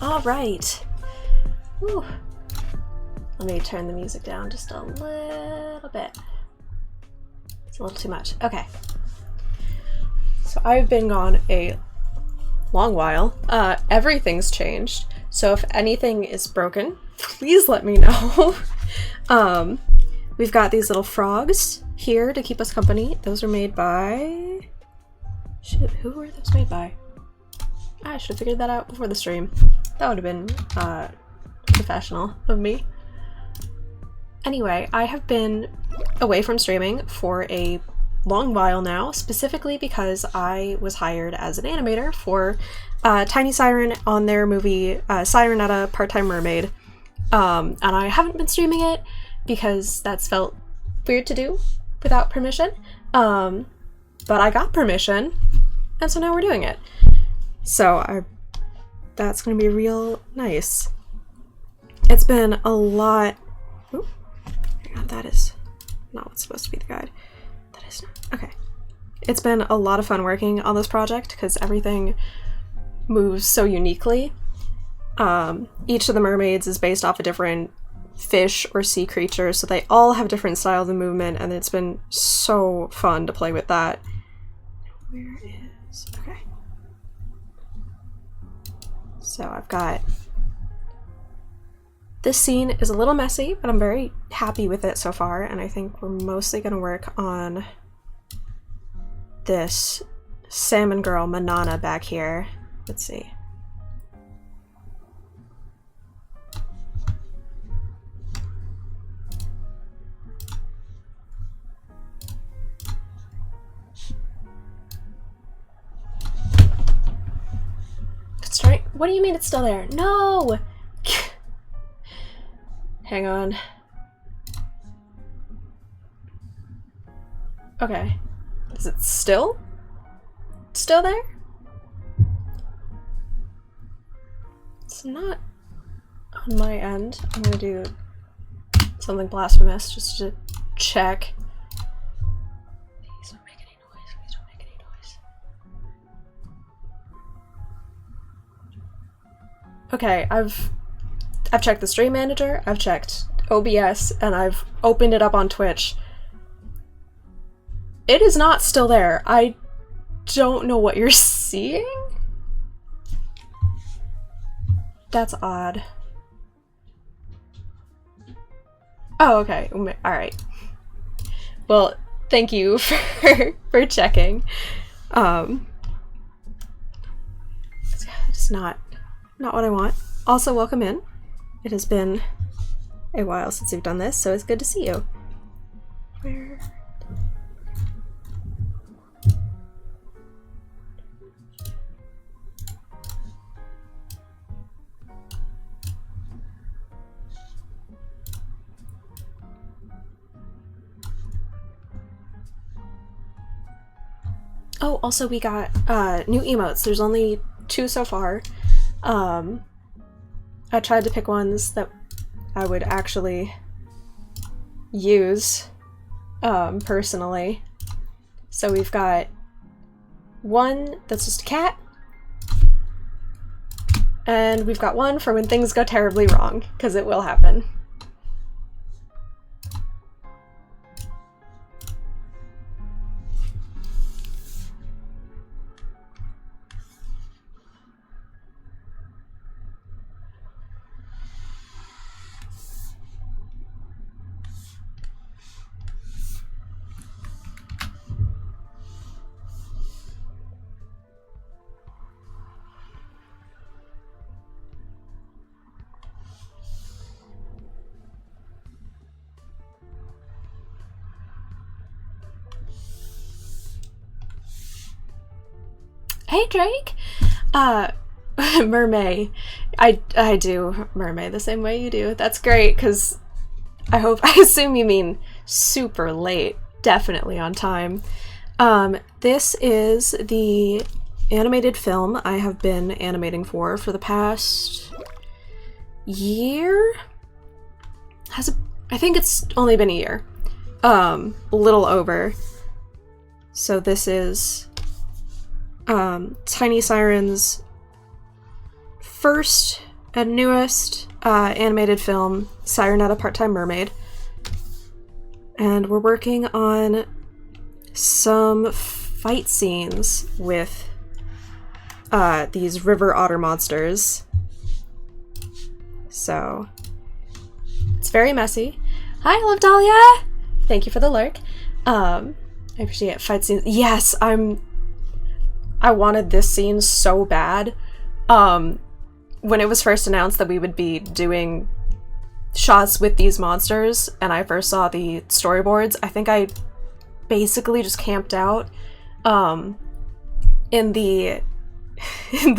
All right. Whew. Let me turn the music down just a little bit. It's a little too much. Okay. So I've been gone a long while. Everything's changed. So if anything is broken, please let me know. We've got these little frogs here to keep us company. Those are made by... Shit, who were those made by? I should have figured that out before the stream. That would have been professional of me. Anyway, I have been away from streaming for a long while now, specifically because I was hired as an animator for Tiny Siren on their movie Sirenetta Part-Time Mermaid. And I haven't been streaming it because that's felt weird to do without permission. But I got permission, and so now we're doing it. So that's gonna be real nice. It's been a lot. Ooh, hang on, that is not what's supposed to be the guide. That is not. Okay. It's been a lot of fun working on this project because everything moves so uniquely. Each of the mermaids is based off a different fish or sea creature, so they all have different styles of movement, and it's been so fun to play with that. Where is... okay. So I've got... This scene is a little messy, but I'm very happy with it so far, and I think we're mostly going to work on this salmon girl, Manana, back here. Let's see. What do you mean it's still there? No! Hang on. Okay. Is it still there? It's not on my end. I'm gonna do something blasphemous just to check. Please don't make any noise. Please don't make any noise. Okay, I've checked the stream manager, I've checked OBS, and I've opened it up on Twitch. It is not still there. I don't know what you're seeing? That's odd. Oh, okay. Alright. Well, thank you for checking. It's not what I want. Also, welcome in. It has been a while since we've done this, so it's good to see you. Where? Oh, also we got new emotes. There's only 2 so far. I tried to pick ones that I would actually use personally. So we've got one that's just a cat, and we've got one for when things go terribly wrong, because it will happen. Hey Drake! Mermaid. I do Mermaid the same way you do. That's great, because I assume you mean super late. Definitely on time. This is the animated film I have been animating for the past year? I think it's only been a year. A little over. So this is Tiny Siren's first newest animated film, Sirenetta Part-Time Mermaid. And we're working on some fight scenes with these river otter monsters. So it's very messy. Hi, Love Dahlia! Thank you for the lurk. I appreciate fight scenes. Yes, I wanted this scene so bad. When it was first announced that we would be doing shots with these monsters, and I first saw the storyboards, I think I basically just camped out in the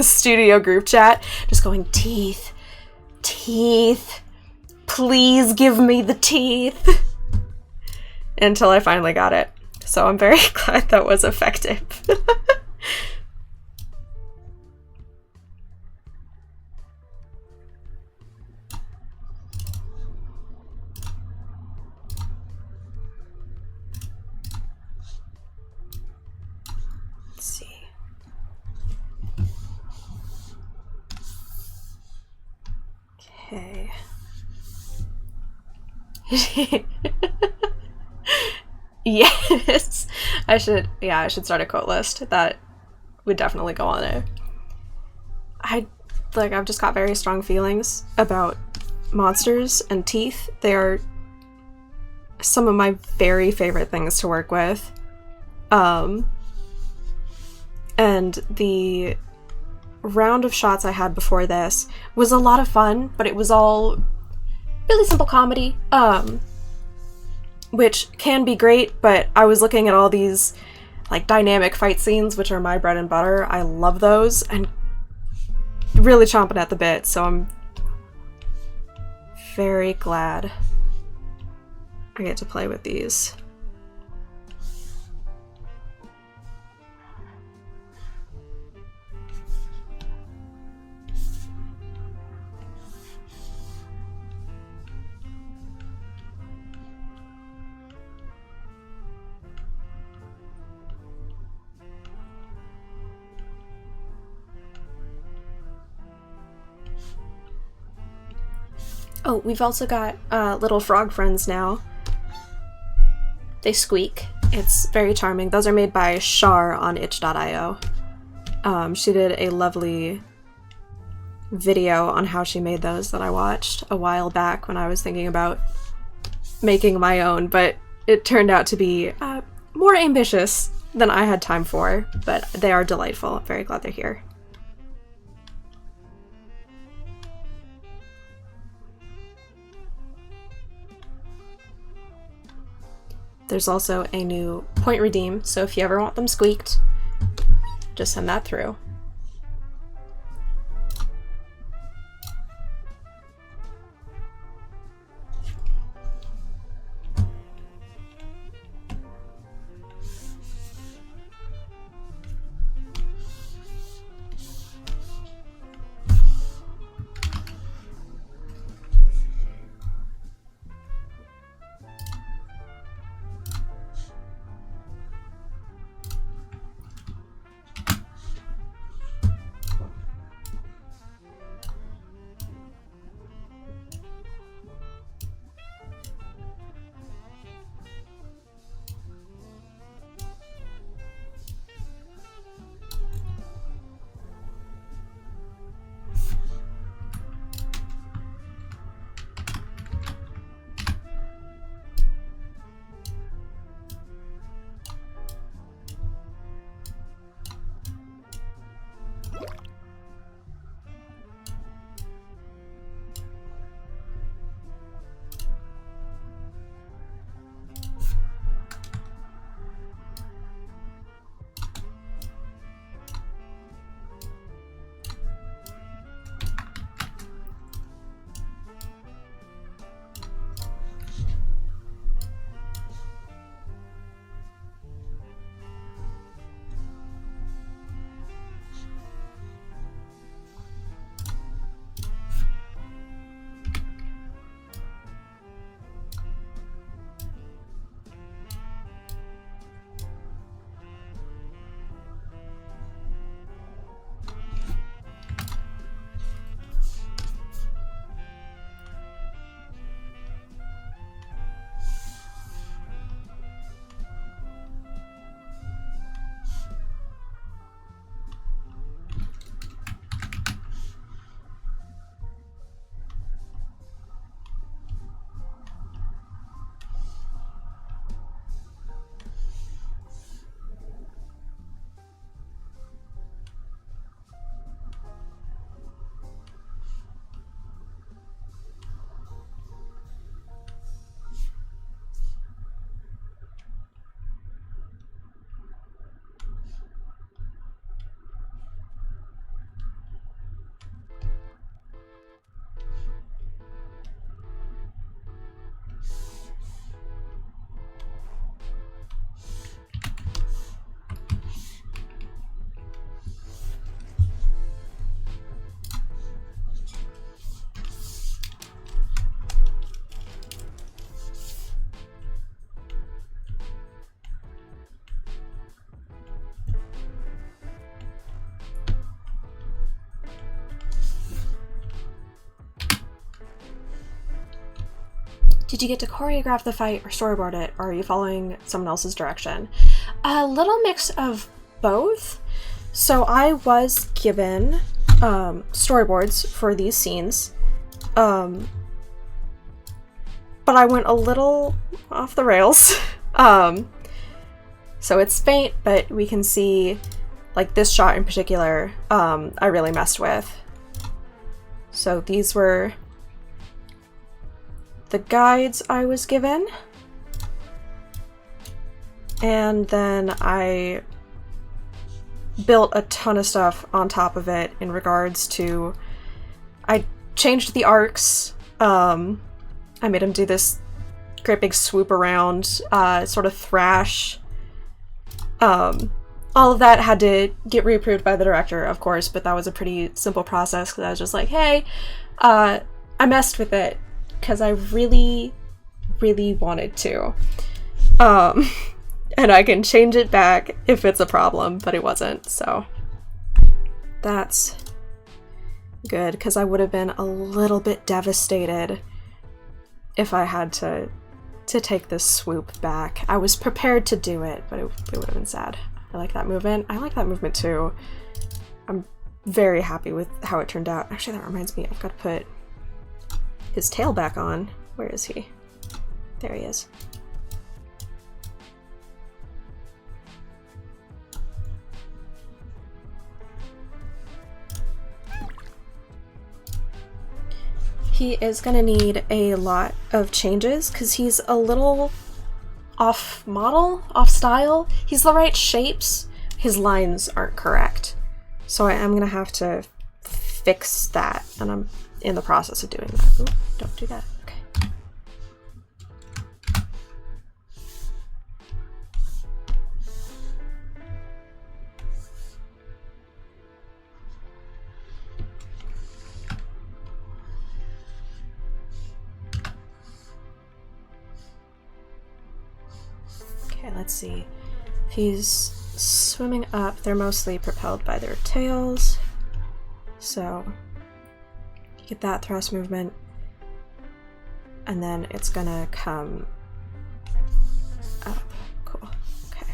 studio group chat, just going, teeth, teeth, please give me the teeth, until I finally got it. So I'm very glad that was effective. Okay. Yes. I should start a quote list. That would definitely go on there. I've just got very strong feelings about monsters and teeth. They are some of my very favorite things to work with. And the round of shots I had before this was a lot of fun, but it was all really simple comedy, which can be great, but I was looking at all these like dynamic fight scenes, which are my bread and butter. I love those, and really chomping at the bit, so I'm very glad I get to play with these. Oh, we've also got little frog friends now. They squeak. It's very charming. Those are made by Shar on itch.io. She did a lovely video on how she made those that I watched a while back when I was thinking about making my own, but it turned out to be more ambitious than I had time for, but they are delightful. I'm very glad they're here. There's also a new point redeem, so if you ever want them squeaked, just send that through. Did you get to choreograph the fight or storyboard it, or are you following someone else's direction? A little mix of both. So I was given storyboards for these scenes, but I went a little off the rails. So it's faint, but we can see, like, this shot in particular, I really messed with. So these were the guides I was given, and then I built a ton of stuff on top of it in regards to, I changed the arcs. I made him do this great big swoop around, sort of thrash. All of that had to get reapproved by the director, of course, but that was a pretty simple process because I was just like, hey, I messed with it because I really, really wanted to. And I can change it back if it's a problem, but it wasn't, so that's good, because I would have been a little bit devastated if I had to take this swoop back. I was prepared to do it, but it would have been sad. I like that movement. I like that movement too. I'm very happy with how it turned out. Actually, that reminds me, I've got to put his tail back on. Where is he? There he is. He is gonna need a lot of changes because he's a little off model, off style. He's the right shapes, his lines aren't correct. So I am gonna have to fix that, and I'm in the process of doing that. Ooh, don't do that. Okay. Okay, let's see. If he's swimming up, they're mostly propelled by their tails. So get that thrust movement, and then it's gonna come up. Cool. Okay.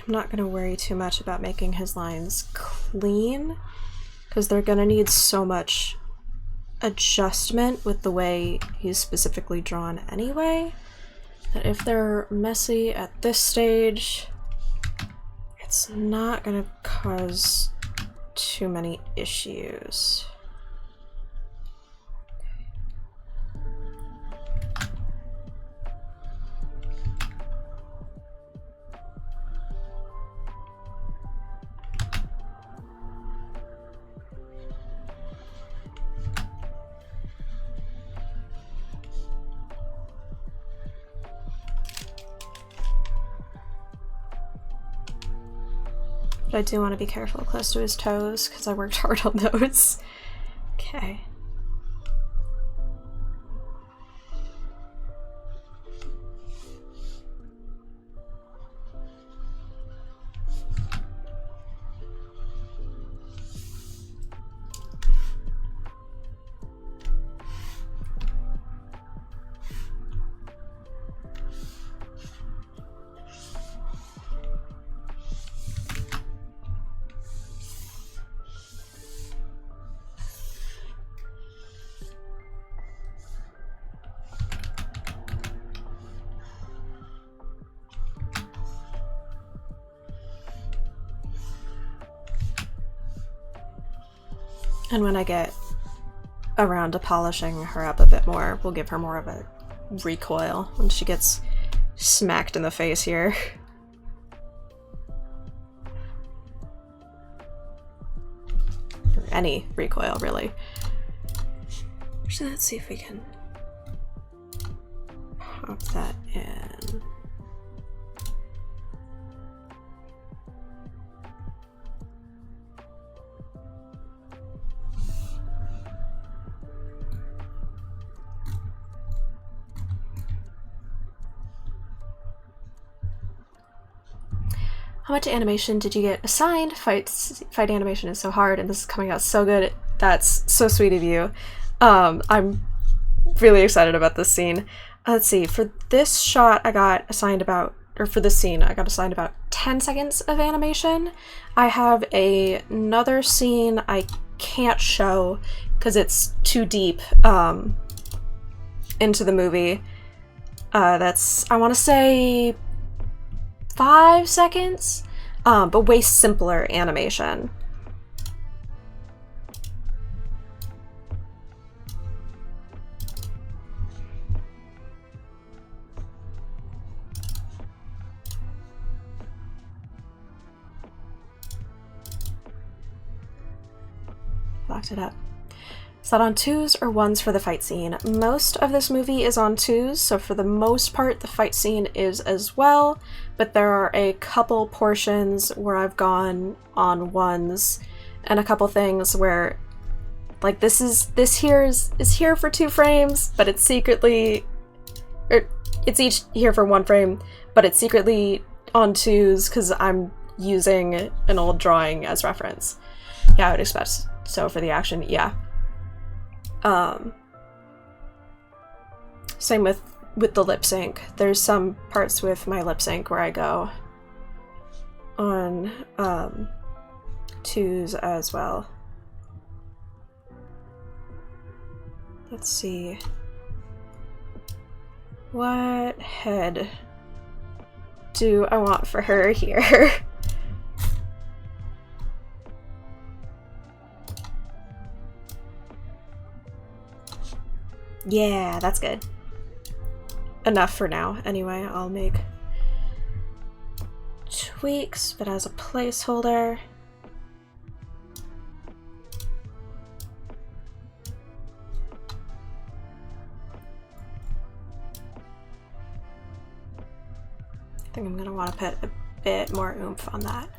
I'm not going to worry too much about making his lines clean, because they're going to need so much adjustment with the way he's specifically drawn anyway, that if they're messy at this stage, it's not going to cause too many issues. But I do want to be careful close to his toes, because I worked hard on those. Okay. And when I get around to polishing her up a bit more, we'll give her more of a recoil when she gets smacked in the face here. Or any recoil, really. So let's see if we can pop that in. How much animation did you get assigned? Fight animation is so hard, and this is coming out so good. That's so sweet of you. I'm really excited about this scene. Let's see, for this shot I got assigned about, or for this scene I got assigned about 10 seconds of animation. I have another scene I can't show because it's too deep into the movie. That's, I want to say 5 seconds, but way simpler animation. Locked it up. Is that on 2s or 1s for the fight scene? Most of this movie is on 2s, so for the most part the fight scene is as well, but there are a couple portions where I've gone on 1s, and a couple things where, like, this here is here for 2 frames, but it's secretly, or it's each here for 1 frame, but it's secretly on 2s because I'm using an old drawing as reference. Yeah, I would expect so for the action, yeah. Same with the lip sync. There's some parts with my lip sync where I go on 2s as well. Let's see. What head do I want for her here? Yeah, that's good. Enough for now. Anyway, I'll make tweaks, but as a placeholder. I think I'm gonna want to put a bit more oomph on that.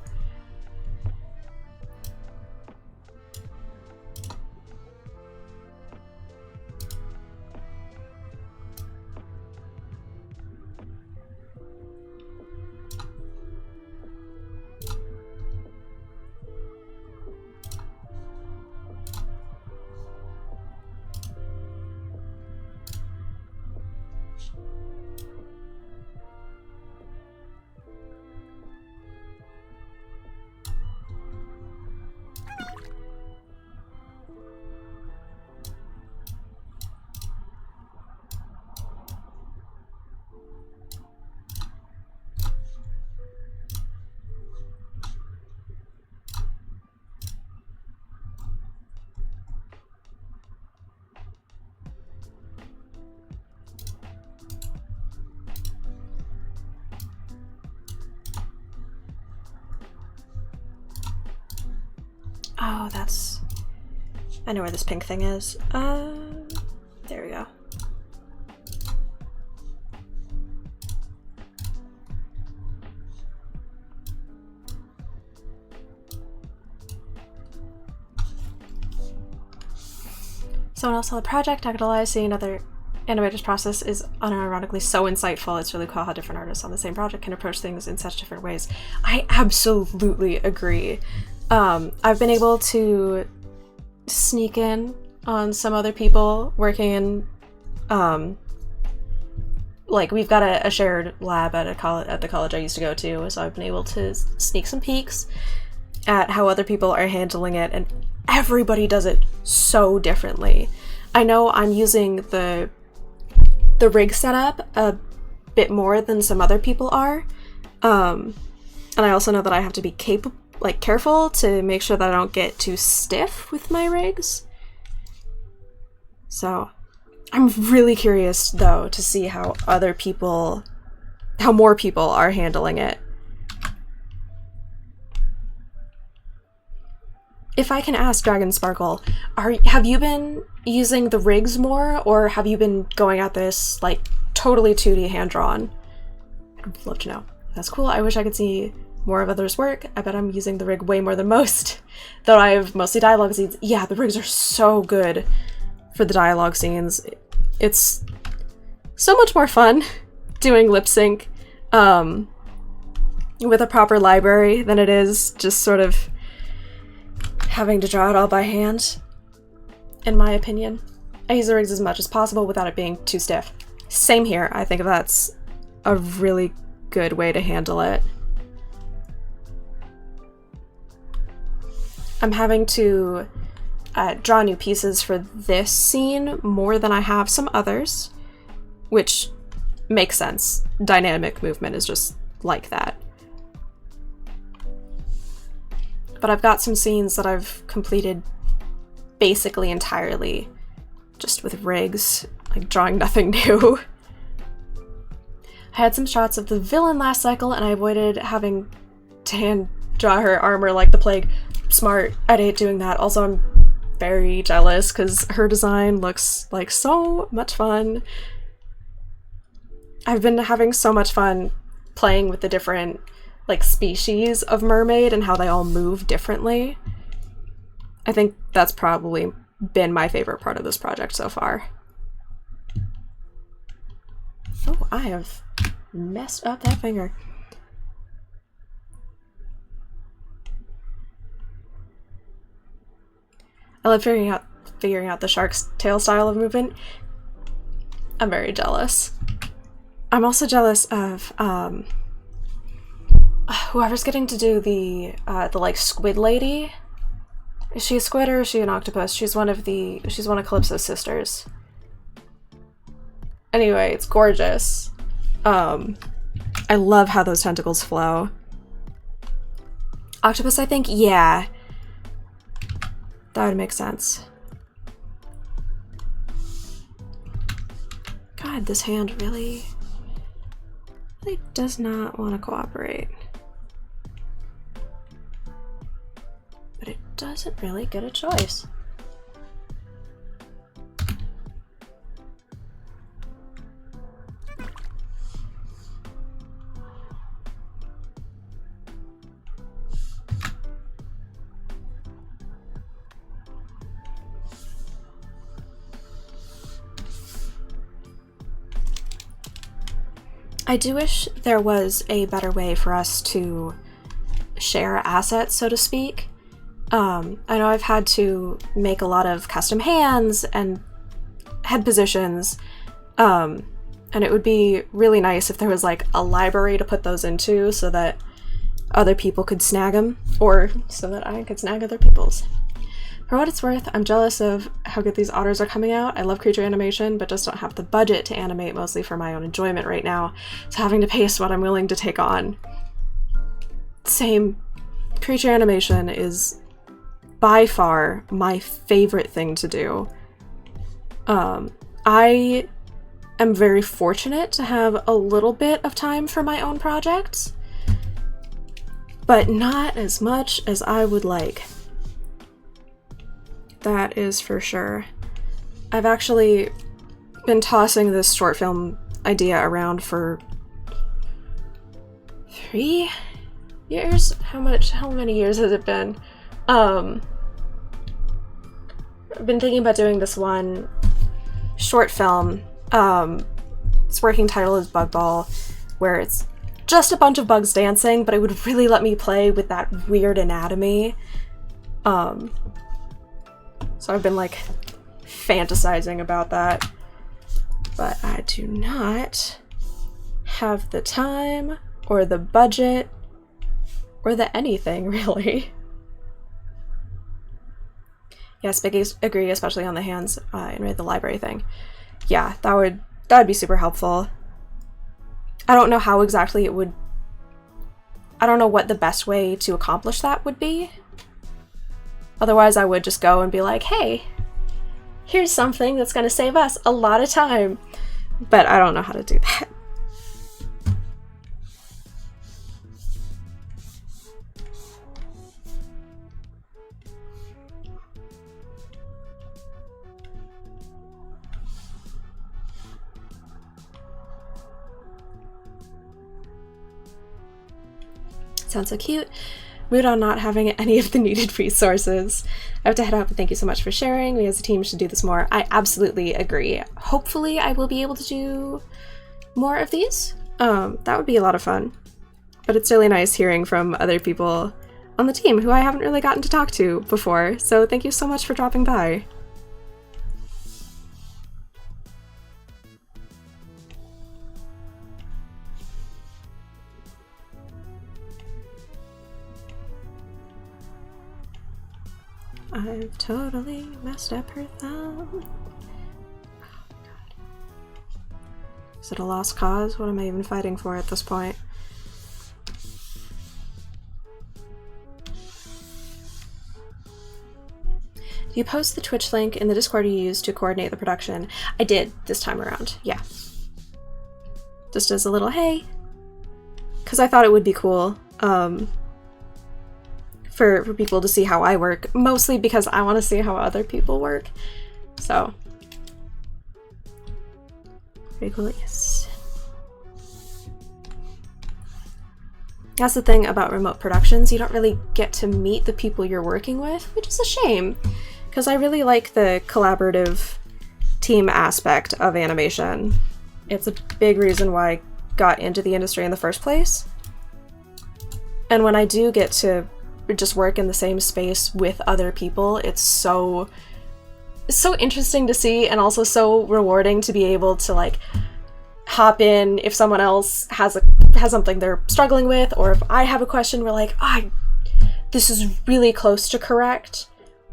Oh, that's... I know where this pink thing is. There we go. Someone else on the project, not gonna lie, seeing other animators' process is unironically so insightful. It's really cool how different artists on the same project can approach things in such different ways. I absolutely agree. I've been able to sneak in on some other people working in, like, we've got a shared lab at the college I used to go to, so I've been able to sneak some peeks at how other people are handling it, and everybody does it so differently. I know I'm using the rig setup a bit more than some other people are, and I also know that I have to be careful to make sure that I don't get too stiff with my rigs. So I'm really curious, though, to see how more people are handling it. If I can ask Dragon Sparkle, have you been using the rigs more, or have you been going at this, like, totally 2D hand-drawn? I'd love to know. That's cool. I wish I could see more of others' work. I bet I'm using the rig way more than most, though I have mostly dialogue scenes. Yeah, the rigs are so good for the dialogue scenes. It's so much more fun doing lip sync with a proper library than it is just sort of having to draw it all by hand, in my opinion. I use the rigs as much as possible without it being too stiff. Same here. I think that's a really good way to handle it. I'm having to draw new pieces for this scene more than I have some others, which makes sense. Dynamic movement is just like that. But I've got some scenes that I've completed basically entirely just with rigs, like drawing nothing new. I had some shots of the villain last cycle and I avoided having to hand draw her armor like the plague. Smart. I'd hate doing that. Also, I'm very jealous because her design looks like so much fun. I've been having so much fun playing with the different like species of mermaid and how they all move differently. I think that's probably been my favorite part of this project so far. Oh, I have messed up that finger. I love figuring out the shark's tail style of movement. I'm very jealous. I'm also jealous of whoever's getting to do the like squid lady. Is she a squid or is she an octopus? She's one of Calypso's sisters. Anyway, it's gorgeous. I love how those tentacles flow. Octopus, I think? Yeah. That would make sense. God, this hand really does not want to cooperate. But it doesn't really get a choice. I do wish there was a better way for us to share assets, so to speak. I know I've had to make a lot of custom hands and head positions, and it would be really nice if there was like a library to put those into so that other people could snag them, or so that I could snag other people's. For what it's worth, I'm jealous of how good these otters are coming out. I love creature animation, but just don't have the budget to animate, mostly for my own enjoyment right now, so having to pace what I'm willing to take on. Same. Creature animation is by far my favorite thing to do. I am very fortunate to have a little bit of time for my own projects, but not as much as I would like. That is for sure. I've actually been tossing this short film idea around for 3 years? How many years has it been? I've been thinking about doing this one short film. Its working title is Bug Ball, where it's just a bunch of bugs dancing, but it would really let me play with that weird anatomy. So I've been like fantasizing about that, but I do not have the time or the budget or the anything really. Yes, big agree, especially on the hands and the library thing. Yeah, that would be super helpful. I don't know how exactly it would. I don't know what the best way to accomplish that would be. Otherwise, I would just go and be like, hey, here's something that's going to save us a lot of time. But I don't know how to do that. Sounds so cute. Mood on not having any of the needed resources. I have to head out, but thank you so much for sharing. We as a team should do this more. I absolutely agree. Hopefully I will be able to do more of these. That would be a lot of fun. But it's really nice hearing from other people on the team who I haven't really gotten to talk to before. So thank you so much for dropping by. I've totally messed up her thumb. Oh, God. Is it a lost cause? What am I even fighting for at this point? Do you post the Twitch link in the Discord you used to coordinate the production? I did this time around, yeah. Just as a little hey. Because I thought it would be cool. For people to see how I work, mostly because I want to see how other people work. So, very cool, yes. That's the thing about remote productions, you don't really get to meet the people you're working with, which is a shame, because I really like the collaborative team aspect of animation. It's a big reason why I got into the industry in the first place. And when I do get to just work in the same space with other people, it's so interesting to see, and also so rewarding to be able to like hop in if someone else has something they're struggling with, or if I have a question, we're like, this is really close to correct,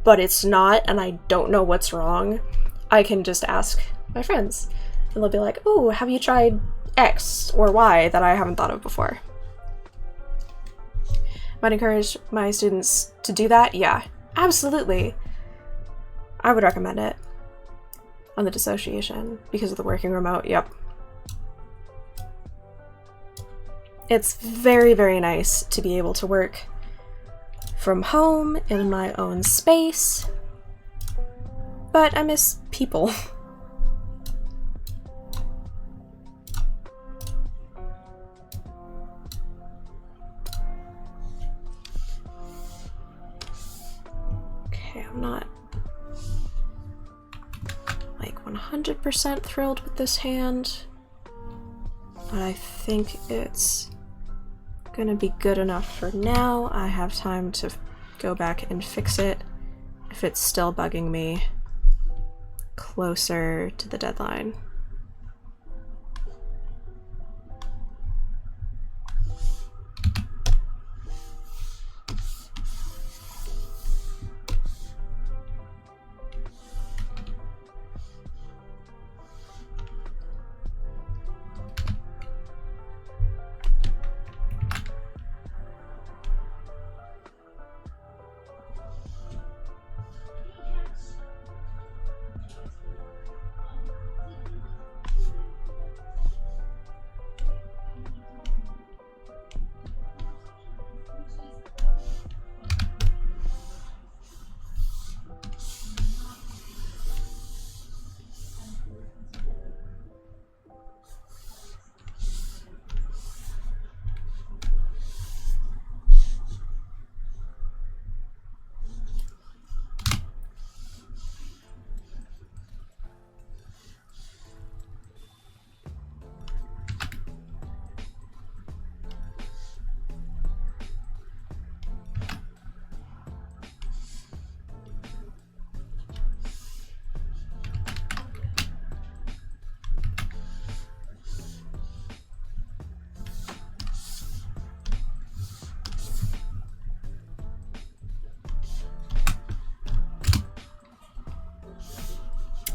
but it's not, and I don't know what's wrong. I can just ask my friends, and they'll be like, oh, have you tried X or Y that I haven't thought of before? Might encourage my students to do that? Yeah, absolutely. I would recommend it. On the dissociation, because of the working remote, yep. It's very, very nice to be able to work from home in my own space, but I miss people. I'm not like 100% thrilled with this hand, but I think it's gonna be good enough for now. I have time to go back and fix it if it's still bugging me closer to the deadline.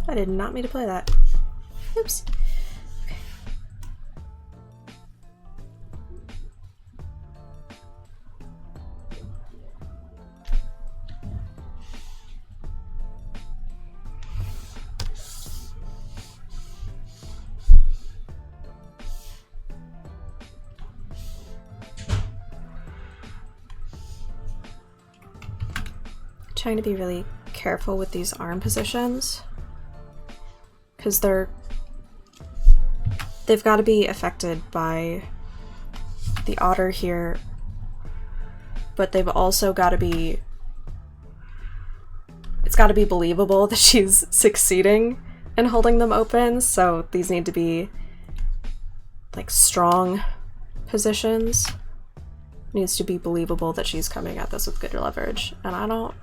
I did not mean to play that. Oops. Okay. trying to be really careful with these arm positions, because they've got to be affected by the otter here, but they've also got to be, it's got to be believable that she's succeeding in holding them open, so these need to be like strong positions. It needs to be believable that she's coming at this with good leverage, and I don't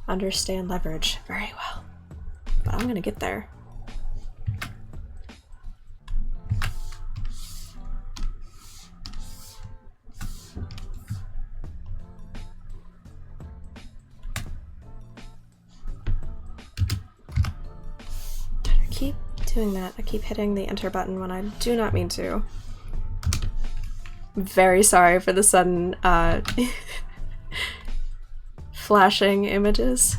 understand leverage very well, but I'm gonna get there. I keep doing that. I keep hitting the enter button when I do not mean to. I'm very sorry for the sudden flashing images.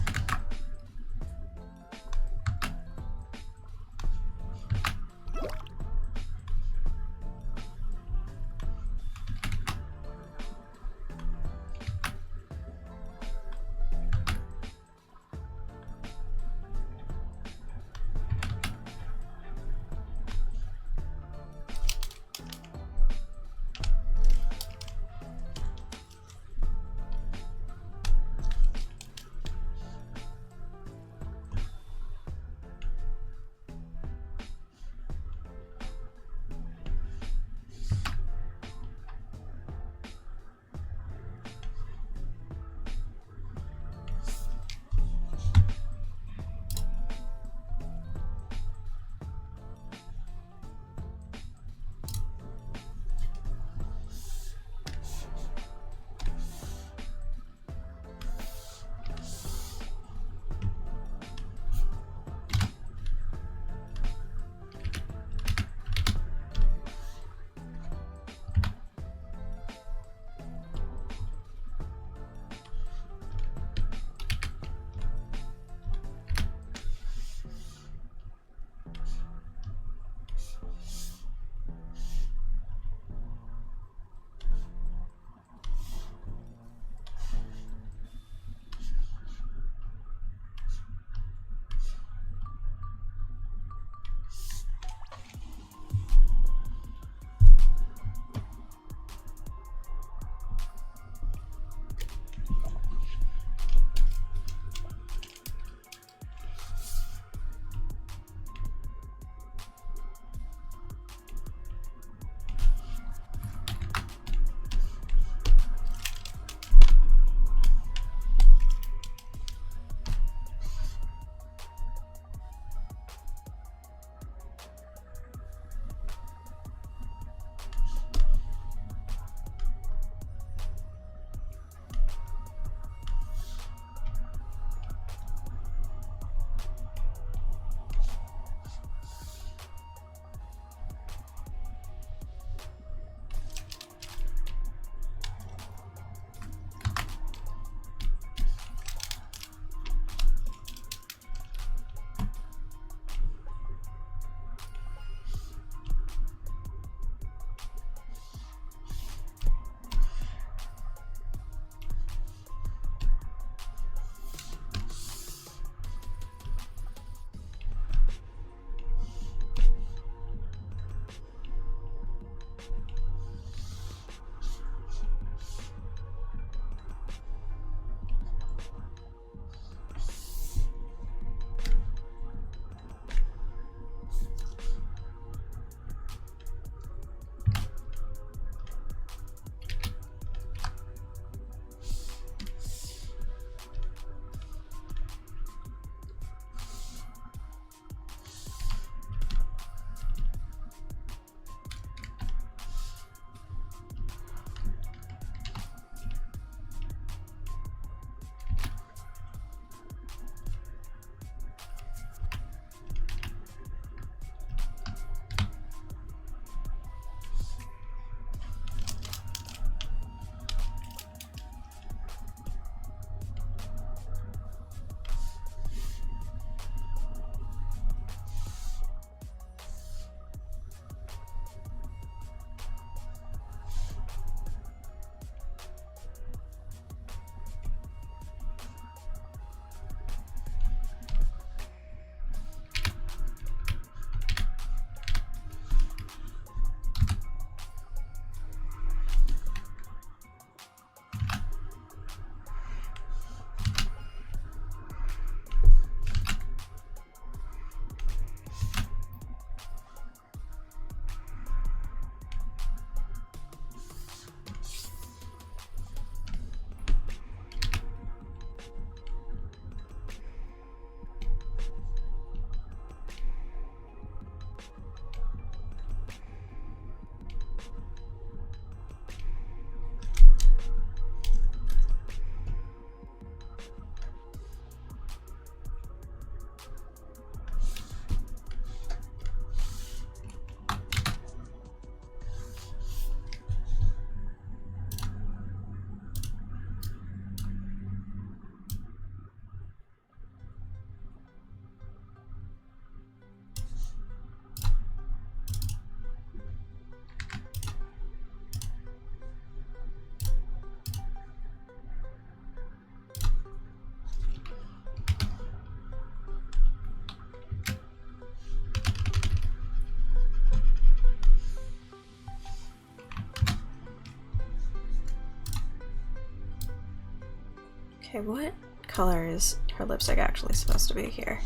Okay, what color is her lipstick actually supposed to be here?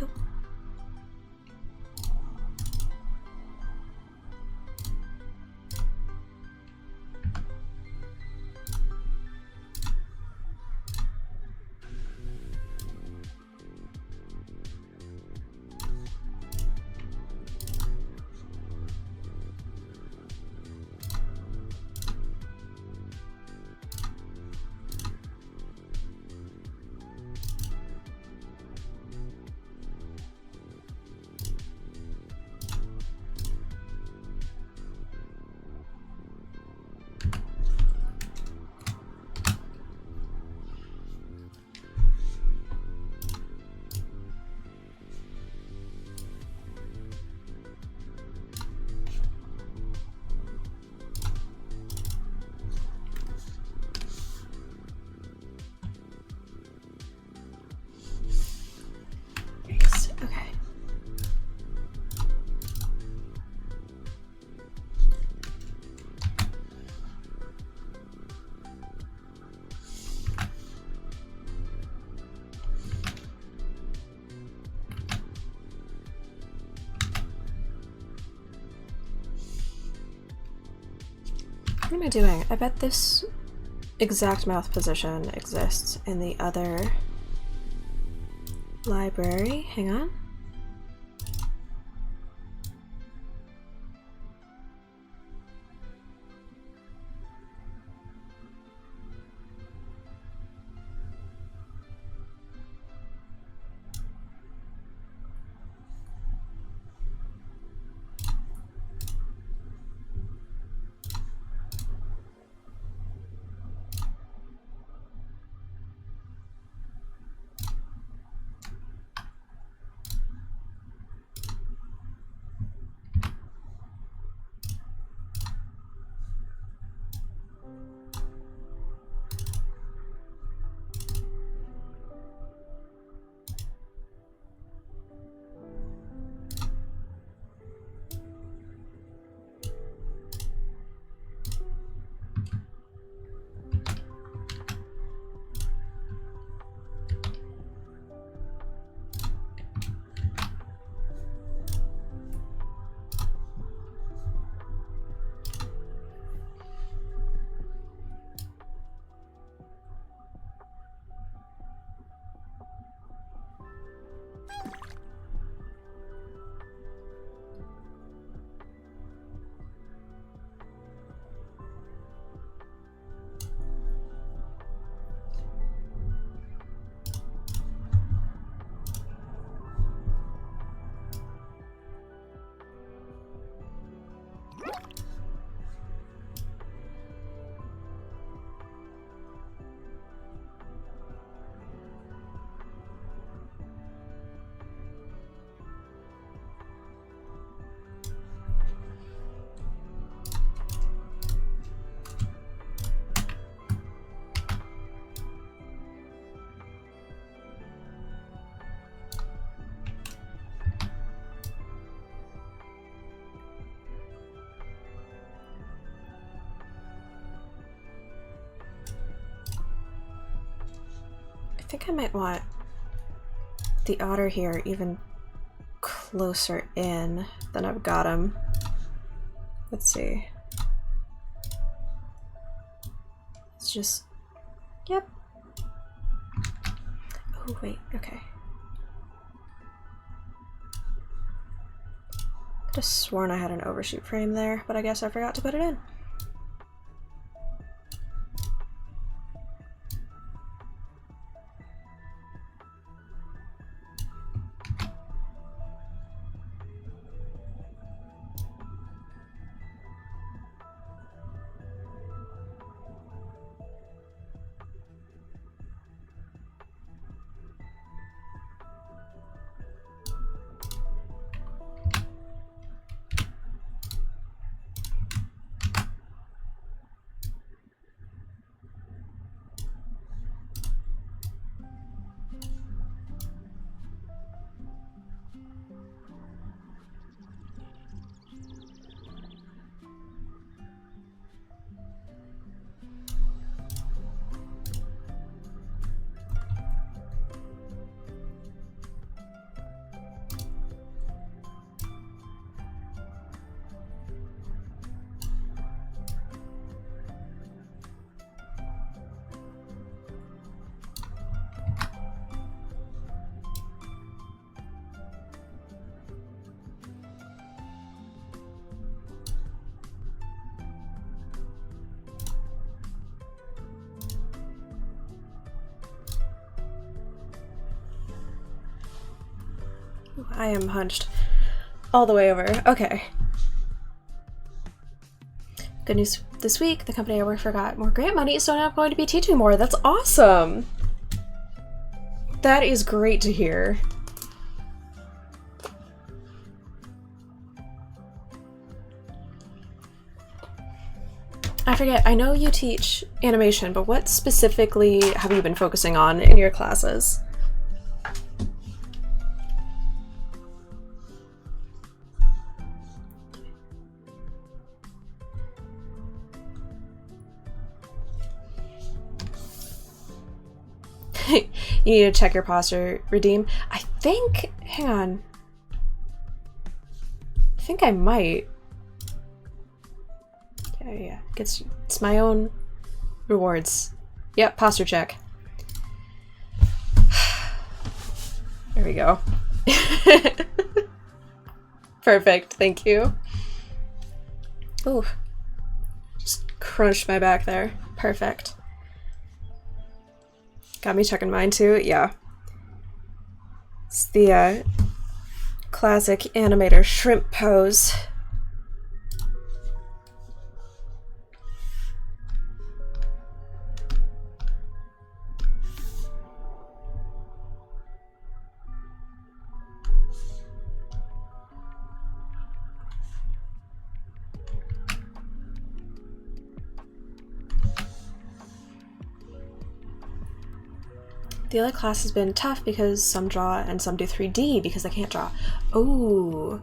Nope. Okay. What am I doing? I bet this exact mouth position exists in the other library. Hang on. I think I might want the otter here even closer in than I've got him. Let's see. It's just, yep. Oh wait, okay. Could have sworn I had an overshoot frame there, but I guess I forgot to put it in. I am hunched all the way over. Okay. Good news this week, the company I work for got more grant money, so now I'm going to be teaching more. That's awesome! That is great to hear. I forget, I know you teach animation, but what specifically have you been focusing on in your classes? You need to check your posture, redeem. I think, hang on. I think I might. Yeah. It's my own rewards. Yep, posture check. There we go. Perfect, thank you. Ooh. Just crunched my back there. Perfect. Got me checking mine too, yeah. It's the classic animator shrimp pose. The other class has been tough because some draw and some do 3D because they can't draw. Oh,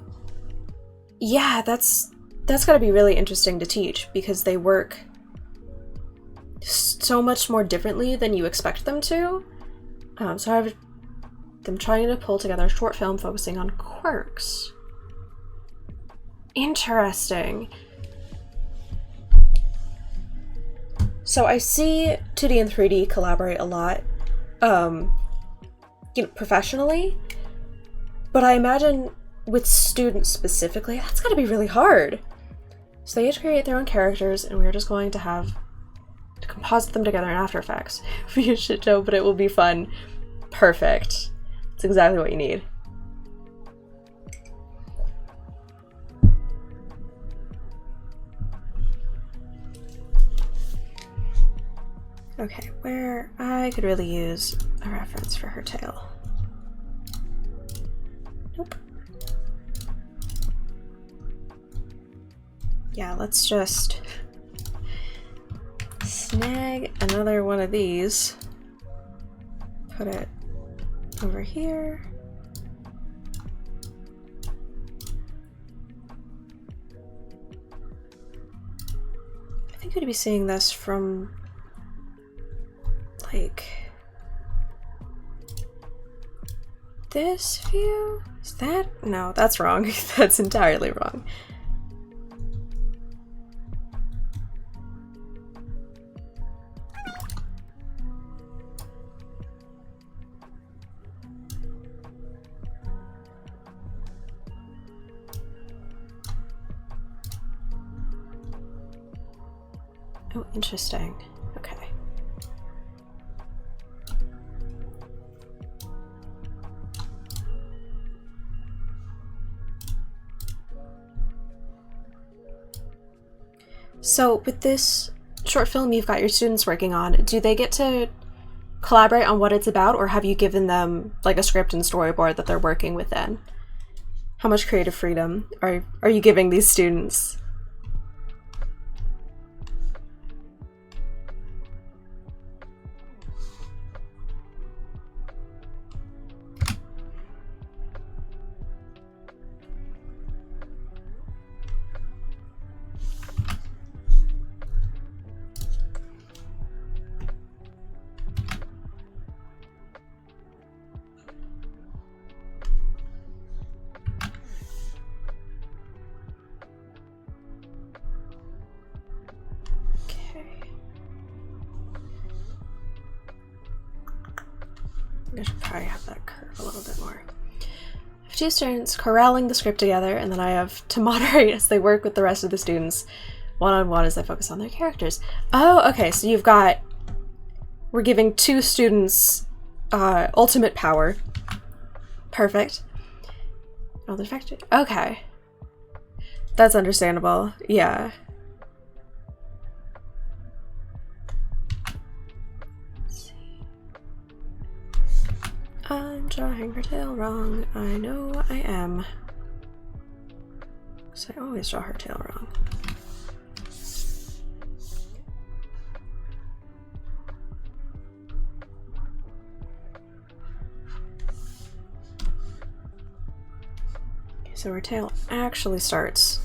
yeah, that's gotta be really interesting to teach because they work so much more differently than you expect them to. So I've them trying to pull together a short film focusing on quirks. Interesting. So I see 2D and 3D collaborate a lot. You know, professionally, but I imagine with students specifically, that's gotta be really hard. So they each create their own characters, and we're just going to have to composite them together in After Effects. It'll be a shit show, but it will be fun. Perfect. It's exactly what you need. Okay, where I could really use a reference for her tail. Nope. Yeah, let's just snag another one of these. Put it over here. I think we'd be seeing this from like this view? Is that? No, that's wrong. That's entirely wrong. Oh, interesting. Okay. So with this short film you've got your students working on, do they get to collaborate on what it's about, or have you given them like a script and storyboard that they're working within? How much creative freedom are you giving these students? I should probably have that curve a little bit more. I have two students corralling the script together, and then I have to moderate as they work with the rest of the students one-on-one as they focus on their characters. Oh, okay, so we're giving two students ultimate power. Perfect. Oh, the factory. Okay. That's understandable. Yeah. Let's see. I'm drawing her tail wrong. I know I am. So I always draw her tail wrong. So her tail actually starts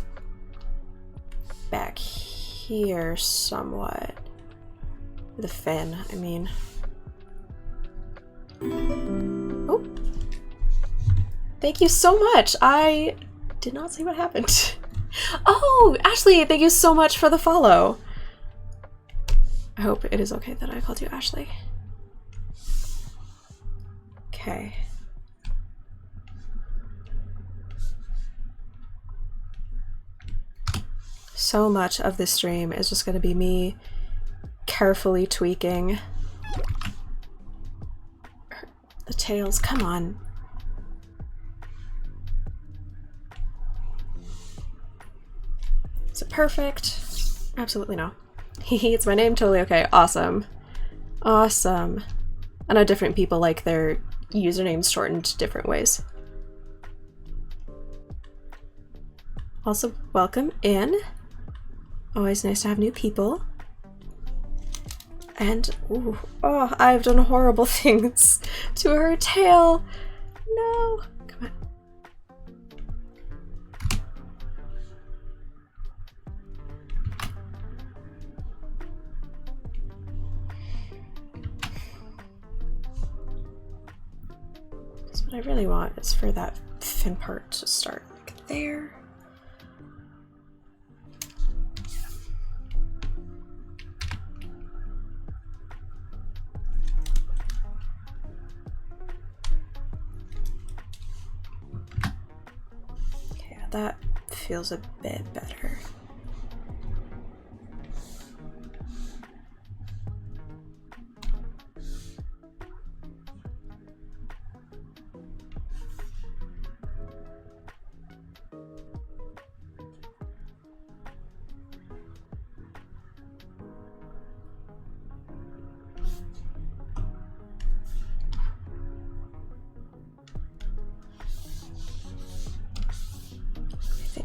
back here somewhat. The fin, I mean. Oh! Thank you so much! I did not see what happened. Oh! Ashley, thank you so much for the follow! I hope it is okay that I called you Ashley. Okay. So much of this stream is just going to be me carefully tweaking the tails. Come on. Is it perfect? Absolutely no. It's my name, totally okay. Awesome. Awesome. I know different people like their usernames shortened different ways. Also, welcome in. Always nice to have new people. And, ooh, oh, I've done horrible things to her tail. No, come on. Because what I really want is for that fin part to start like there. That feels a bit better.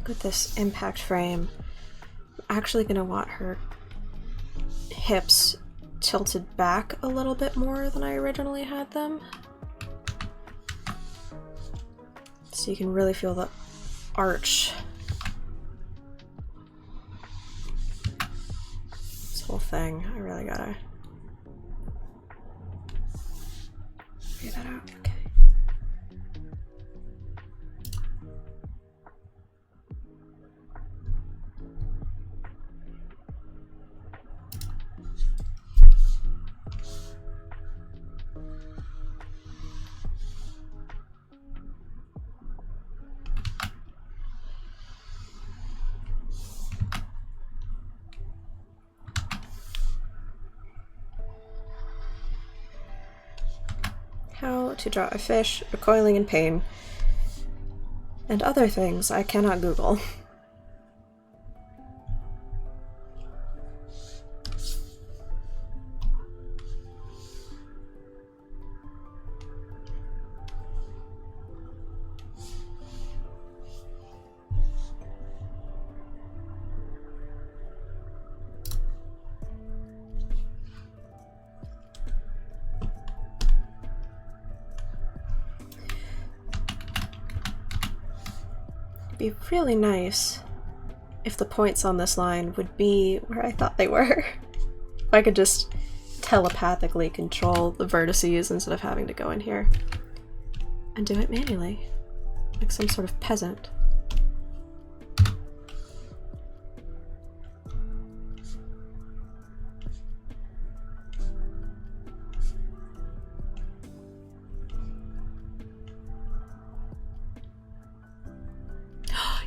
With this impact frame, I'm actually going to want her hips tilted back a little bit more than I originally had them. So you can really feel the arch. This whole thing, I really gotta figure that out. Okay. How to draw a fish recoiling in pain, and other things I cannot Google. Be really nice if the points on this line would be where I thought they were. If I could just telepathically control the vertices instead of having to go in here and do it manually, like some sort of peasant.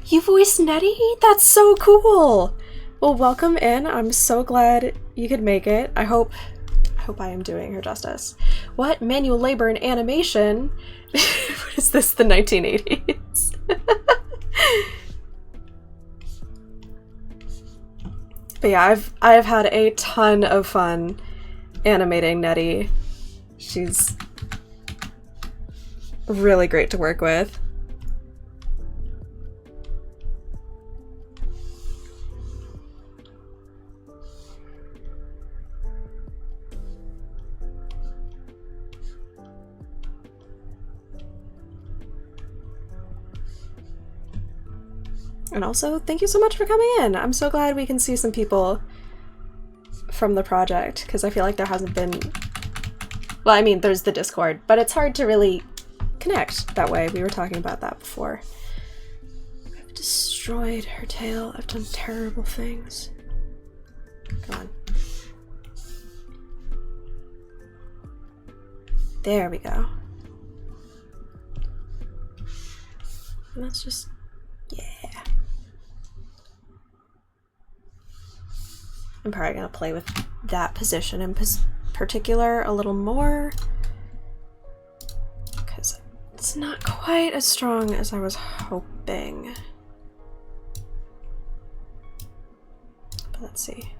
You voiced Nettie? That's so cool! Well, welcome in. I'm so glad you could make it. I hope I am doing her justice. What? Manual labor and animation? What is this, the 1980s? But yeah, I've had a ton of fun animating Nettie. She's really great to work with. And also, thank you so much for coming in. I'm so glad we can see some people from the project, because I feel like there hasn't been... Well, I mean, there's the Discord, but it's hard to really connect that way. We were talking about that before. I've destroyed her tail. I've done terrible things. Come on. There we go. And that's just... yeah. I'm probably gonna play with that position in particular a little more, because it's not quite as strong as I was hoping. But let's see.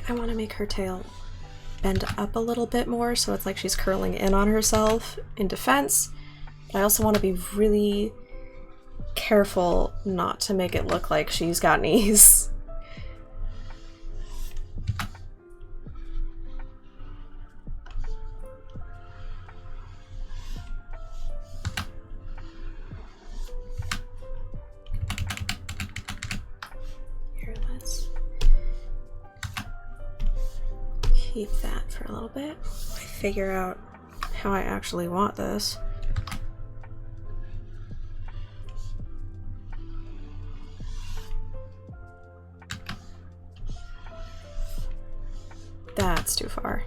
I want to make her tail bend up a little bit more so it's like she's curling in on herself in defense. But I also want to be really careful not to make it look like she's got knees. keep that for a little bit. I figure out how I actually want this. That's too far.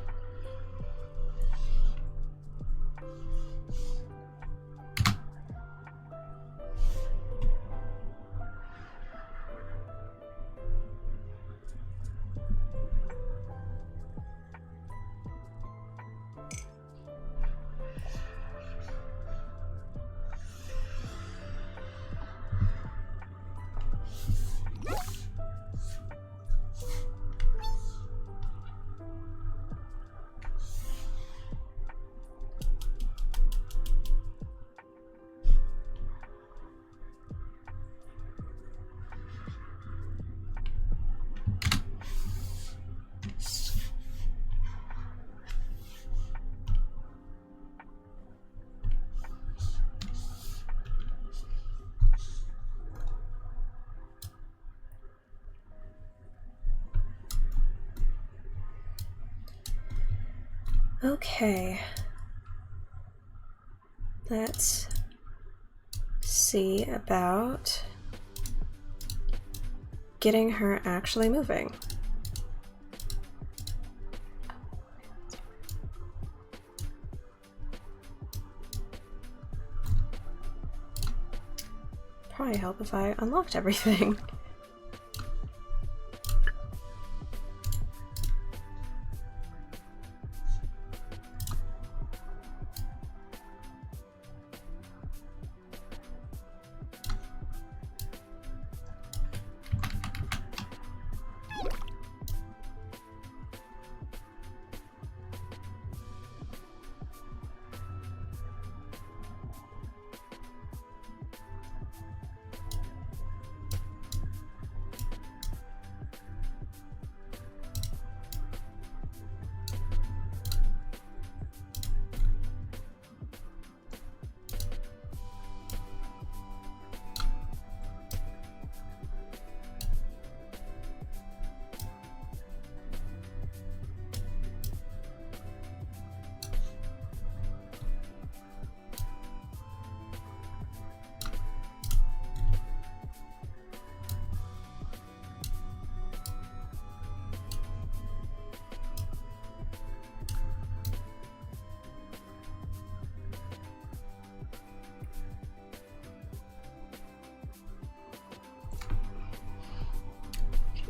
Okay, let's see about getting her actually moving. Probably help if I unlocked everything.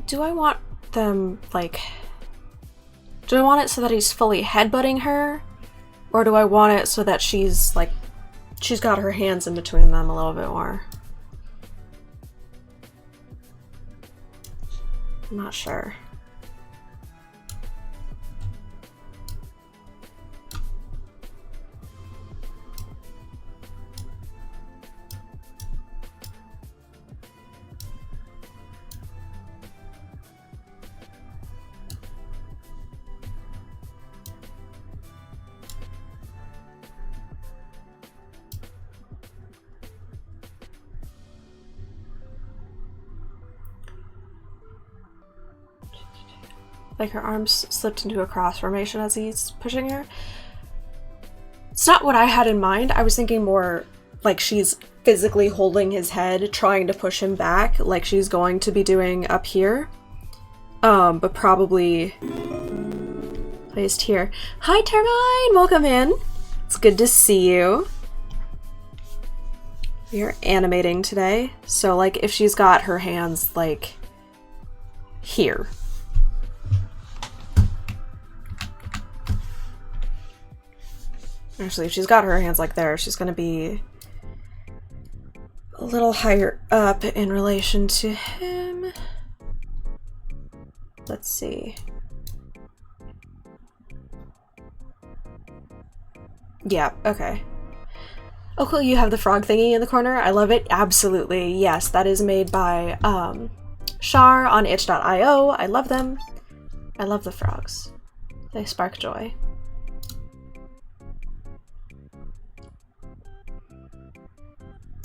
Do I want them, like, do I want it so that he's fully headbutting her? Or do I want it so that she's, like, she's got her hands in between them a little bit more? I'm not sure. Like her arms slipped into a cross formation as he's pushing her. It's not what I had in mind. I was thinking more like she's physically holding his head, trying to push him back, like she's going to be doing up here. But probably placed here. Hi, Termine! Welcome in. It's good to see you. We are animating today. So, like, if she's got her hands, like, here. Actually, if she's got her hands like there, she's going to be a little higher up in relation to him. Let's see. Yeah, okay. Oh cool, you have the frog thingy in the corner. I love it. Absolutely. Yes, that is made by Shar on itch.io. I love them. I love the frogs. They spark joy.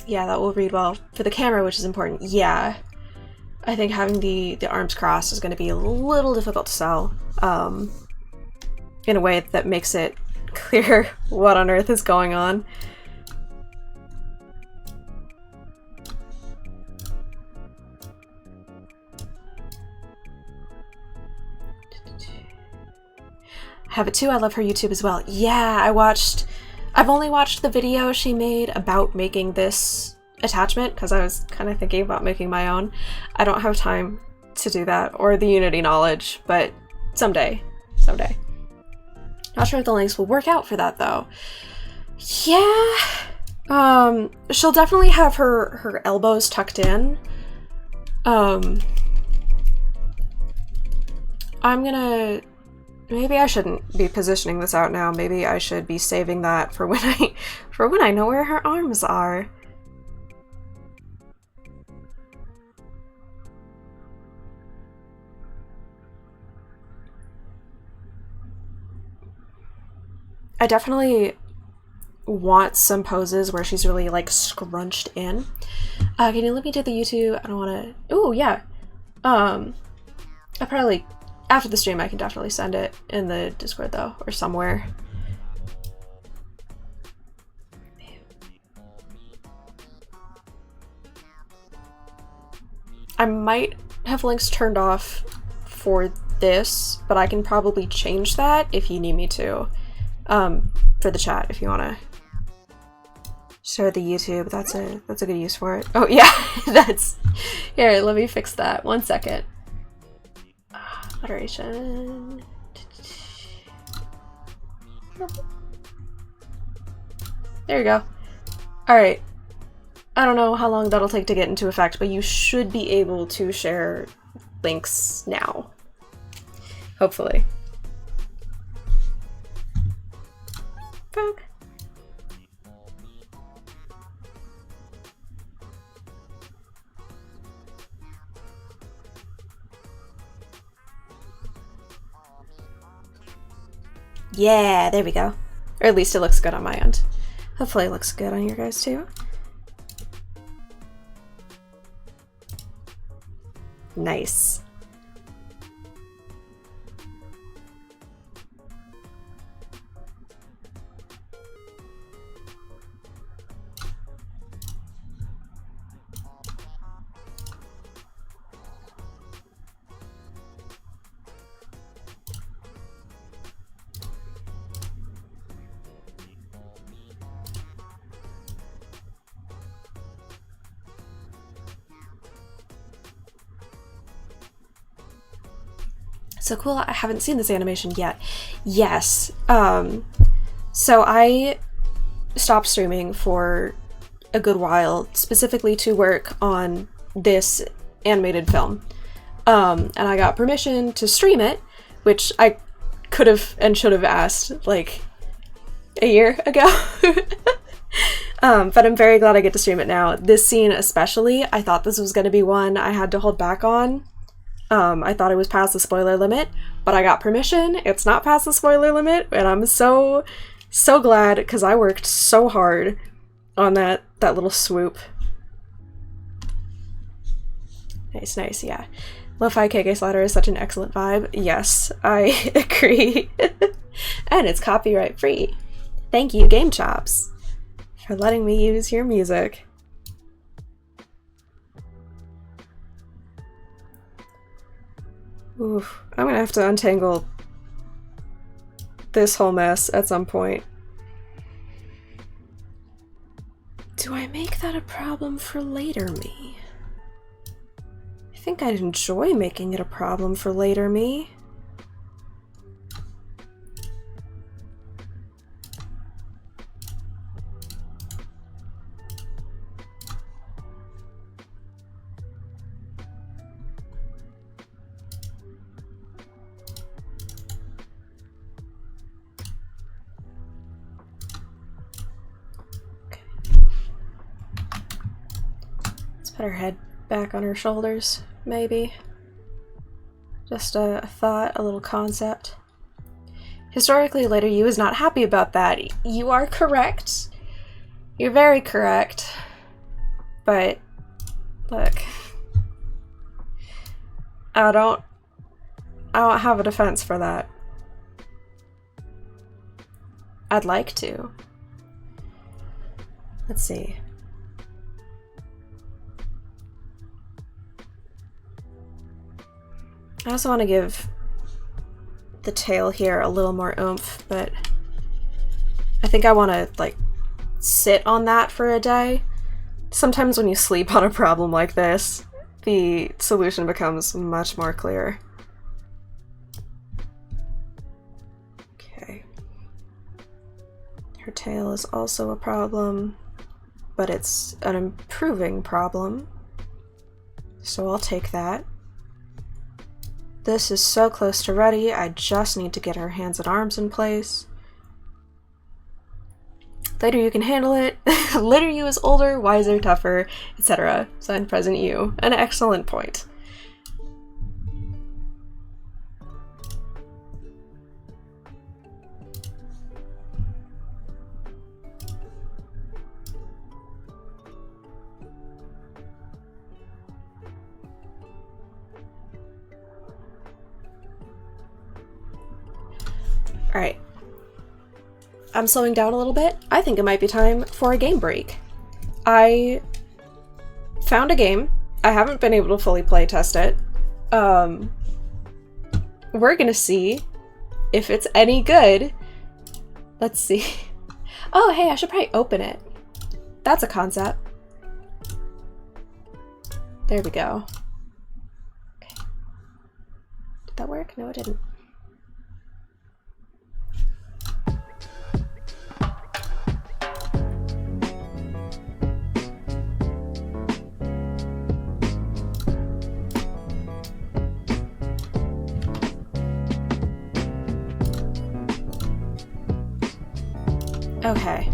Yeah, that will read well for the camera, which is important. Yeah. I think having the arms crossed is going to be a little difficult to sell. in a way that makes it clear what on earth is going on. I have it too. I love her YouTube as well. Yeah, I've only watched the video she made about making this attachment because I was kind of thinking about making my own. I don't have time to do that or the Unity knowledge, but someday. Not sure if the links will work out for that though. Yeah. She'll definitely have her elbows tucked in. I'm gonna... Maybe I shouldn't be positioning this out now. Maybe I should be saving that for when I know where her arms are. I definitely want some poses where she's really like scrunched in. Can you let me do the YouTube? I don't want to... Ooh, yeah. I probably... After the stream, I can definitely send it in the Discord though, or somewhere. I might have links turned off for this, but I can probably change that if you need me to. For the chat, if you want to share the YouTube, that's a good use for it. Oh yeah, that's... Here, let me fix that. 1 second. Moderation. There you go. Alright. I don't know how long that'll take to get into effect, but you should be able to share links now. Hopefully. Fuck. Yeah, there we go. Or at least it looks good on my end. Hopefully it looks good on your guys too. Nice. So cool, I haven't seen this animation yet. Yes, so I stopped streaming for a good while, specifically to work on this animated film. And I got permission to stream it, which I could have and should have asked like a year ago. But I'm very glad I get to stream it now. This scene especially, I thought this was going to be one I had to hold back on. I thought it was past the spoiler limit, but I got permission. It's not past the spoiler limit, and I'm so glad because I worked so hard on that little swoop. Nice, yeah. Lo-fi KK Slider is such an excellent vibe. Yes, I agree. And it's copyright free. Thank you, Game Chops, for letting me use your music. Oof, I'm gonna have to untangle this whole mess at some point. Do I make that a problem for later me? I think I'd enjoy making it a problem for later me. Put her head back on her shoulders, maybe. Just a thought, a little concept. Historically, later you is not happy about that. You are correct. You're very correct. But, look. I don't have a defense for that. I'd like to. Let's see. I also want to give the tail here a little more oomph, but I think I want to, like, sit on that for a day. Sometimes when you sleep on a problem like this, the solution becomes much more clear. Okay. Her tail is also a problem, but it's an improving problem, so I'll take that. This is so close to ready, I just need to get her hands and arms in place. Later you can handle it. Later you is older, wiser, tougher, etc. Signed present you. An excellent point. Alright. I'm slowing down a little bit. I think it might be time for a game break. I found a game. I haven't been able to fully play test it. We're gonna see if it's any good. Let's see. Oh, hey, I should probably open it. That's a concept. There we go. Okay. Did that work? No, it didn't. Okay.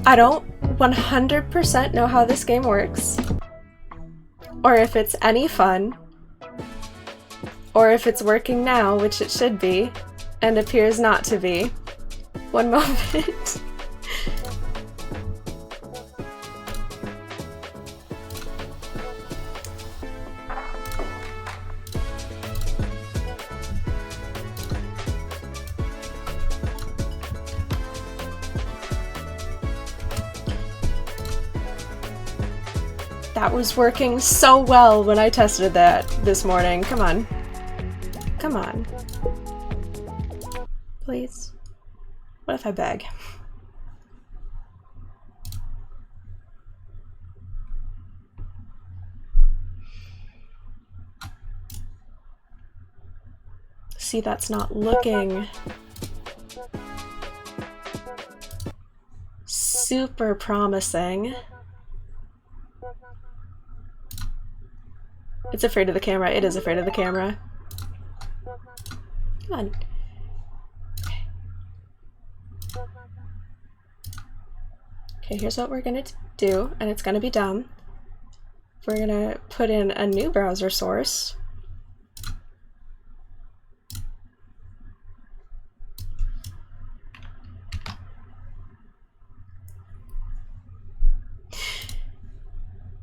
I don't 100% know how this game works, or if it's any fun, or if it's working now, which it should be, and appears not to be. One moment. That was working so well when I tested that this morning. Come on. Come on. Please. What if I beg? See, that's not looking super promising. It's afraid of the camera. It is afraid of the camera. Come on. Okay, here's what we're gonna do, and it's gonna be dumb. We're gonna put in a new browser source.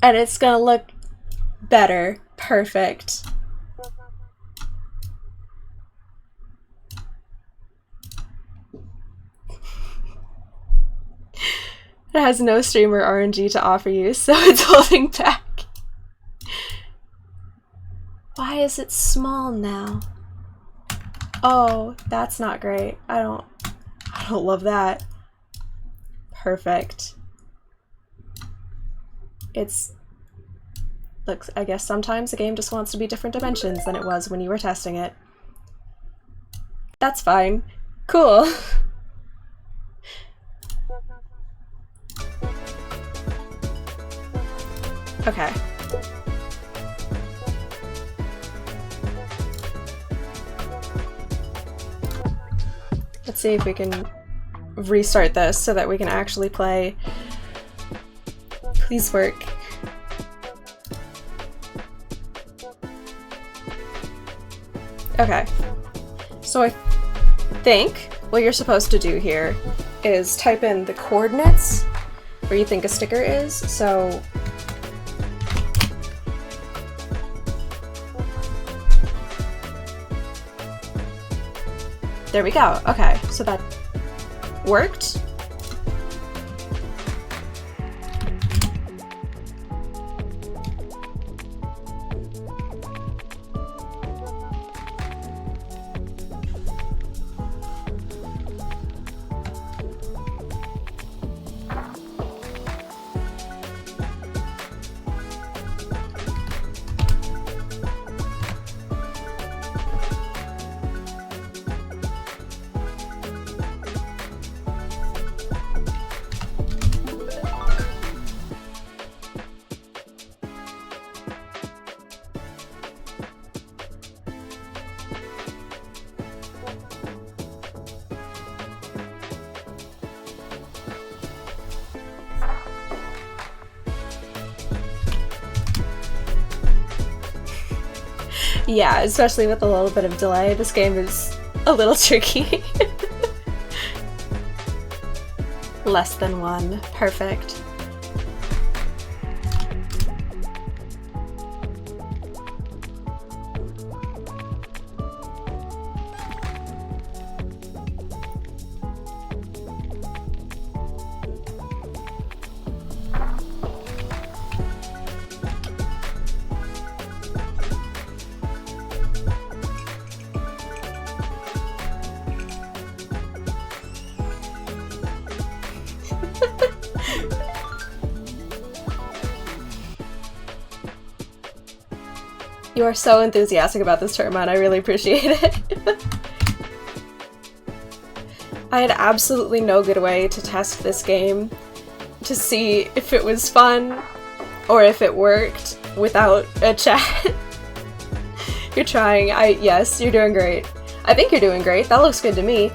And it's gonna look better. Perfect. It has no streamer RNG to offer you, so it's holding back. Why is it small now? Oh, that's not great. I don't love that. Perfect. Looks, I guess sometimes the game just wants to be different dimensions than it was when you were testing it. That's fine. Cool. Okay. Let's see if we can restart this so that we can actually play. Please work. Okay, so I think what you're supposed to do here is type in the coordinates where you think a sticker is, so There we go. Okay, so that worked. Yeah, especially with a little bit of delay, this game is a little tricky. Less than 1. Perfect. You are so enthusiastic about this tournament. I really appreciate it. I had absolutely no good way to test this game to see if it was fun or if it worked without a chat. You're trying. Yes, you're doing great. I think you're doing great. That looks good to me.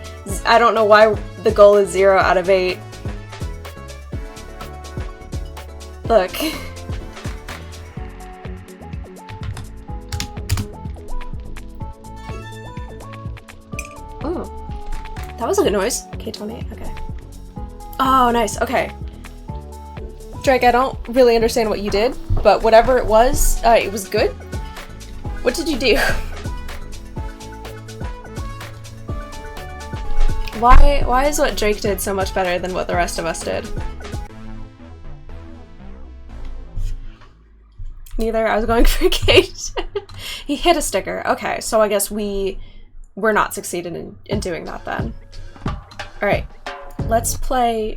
I don't know why the goal is 0 out of 8. Look. Oh, that was a good noise. K28, okay. Oh, nice, okay. Drake, I don't really understand what you did, but whatever it was good. What did you do? Why is what Drake did so much better than what the rest of us did? Neither. I was going for Kate. He hit a sticker. Okay, so I guess we're not succeeded in doing that then. Alright, let's play...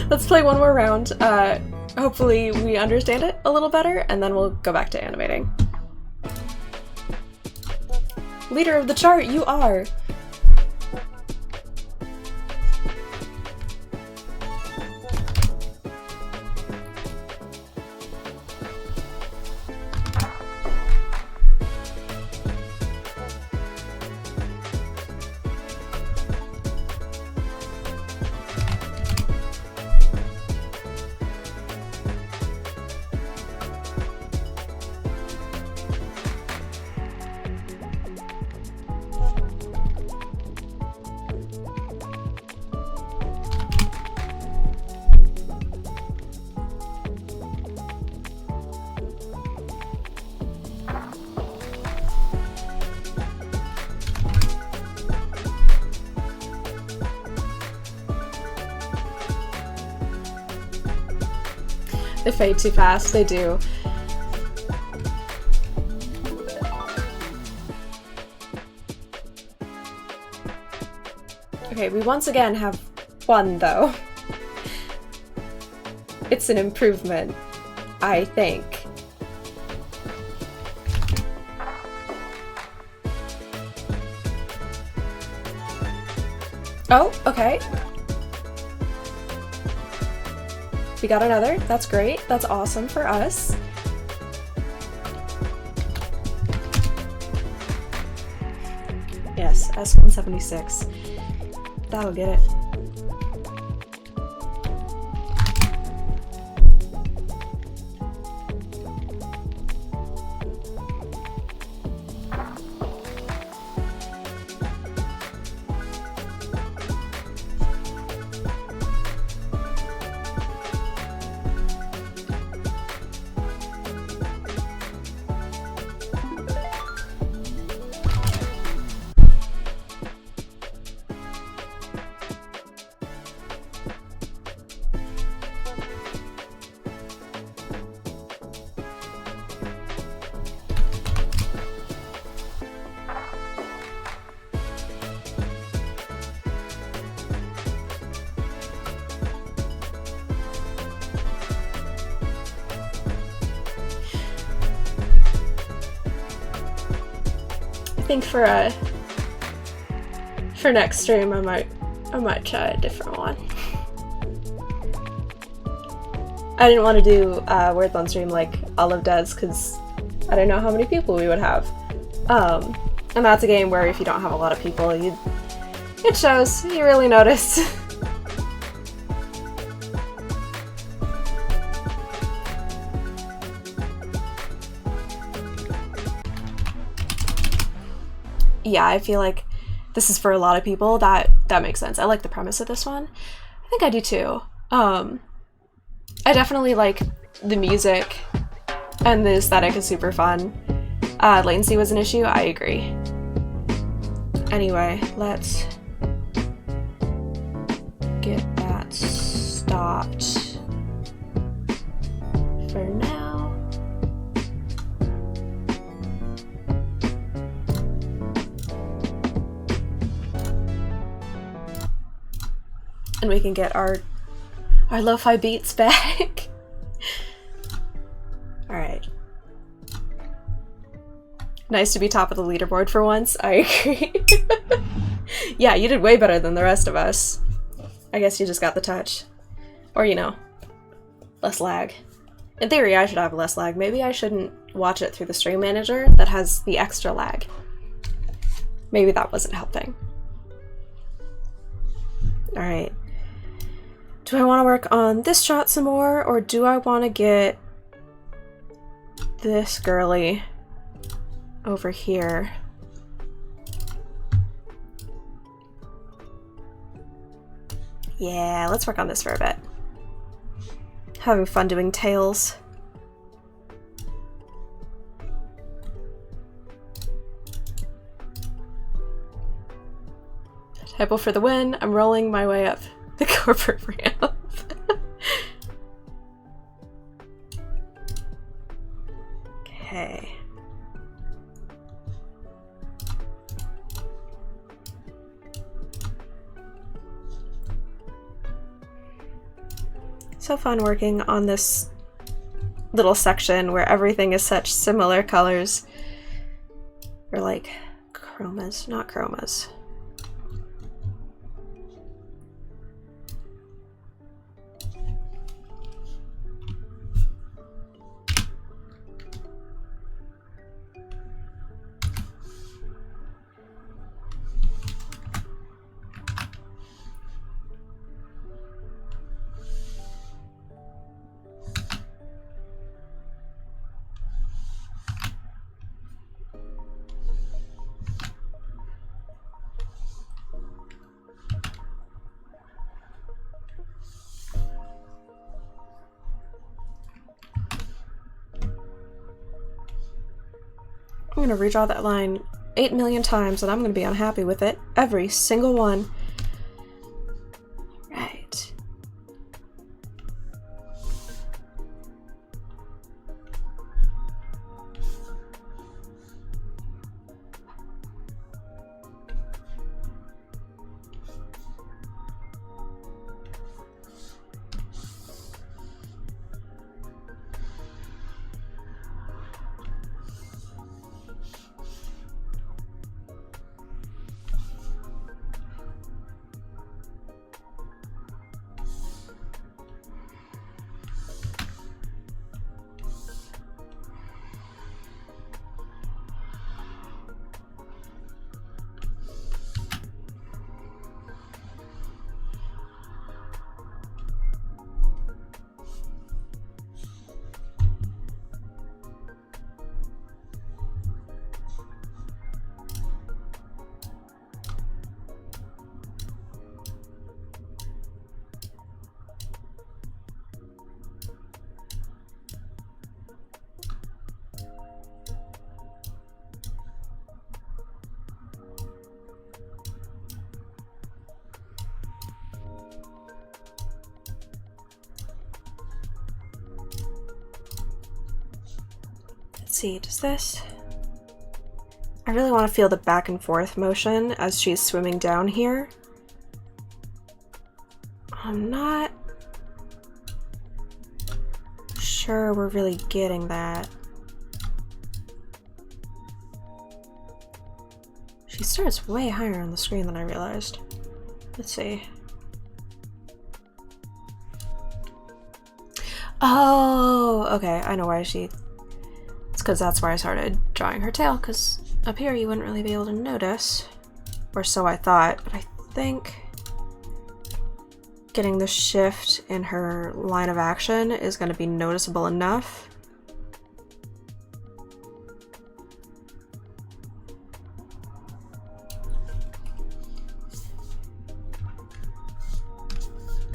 let's play one more round. Hopefully we understand it a little better, and then we'll go back to animating. Leader of the chart, you are! They fade too fast, they do. Okay, we once again have 1 though. It's an improvement, I think. Oh, okay. We got another. That's great. That's awesome for us. Yes, S176. That'll get it. think for next stream I might try a different one. I didn't want to do Words on Stream like Olive does because I don't know how many people we would have. And that's a game where if you don't have a lot of people, it shows. You really notice. Yeah, I feel like this is for a lot of people. That makes sense. I like the premise of this one. I think I do too. I definitely like the music and the aesthetic is super fun. Latency was an issue, I agree. Anyway, let's get that stopped for now. And we can get our lo-fi beats back. Alright. Nice to be top of the leaderboard for once, I agree. Yeah, you did way better than the rest of us. I guess you just got the touch. Or, you know, less lag. In theory, I should have less lag. Maybe I shouldn't watch it through the stream manager that has the extra lag. Maybe that wasn't helping. Alright. Do I want to work on this shot some more, or do I want to get this girly over here? Yeah, let's work on this for a bit. Having fun doing tails. Typo for the win. I'm rolling my way up the corporate ramp. Okay. So fun working on this little section where everything is such similar colors. Or like chromas, not chromas. I'm gonna redraw that line 8 million times and I'm gonna be unhappy with it. Every single one. Right. Let's see, does this... I really want to feel the back and forth motion as she's swimming down here. I'm not sure we're really getting that. She starts way higher on the screen than I realized. Let's see. Oh, okay. I know why she... It's because that's where I started drawing her tail, because up here you wouldn't really be able to notice. Or so I thought, but I think getting the shift in her line of action is going to be noticeable enough.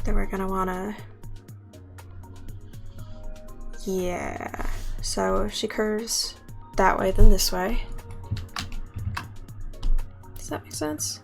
That we're going to want to... Yeah. So if she curves that way, then this way. Does that make sense?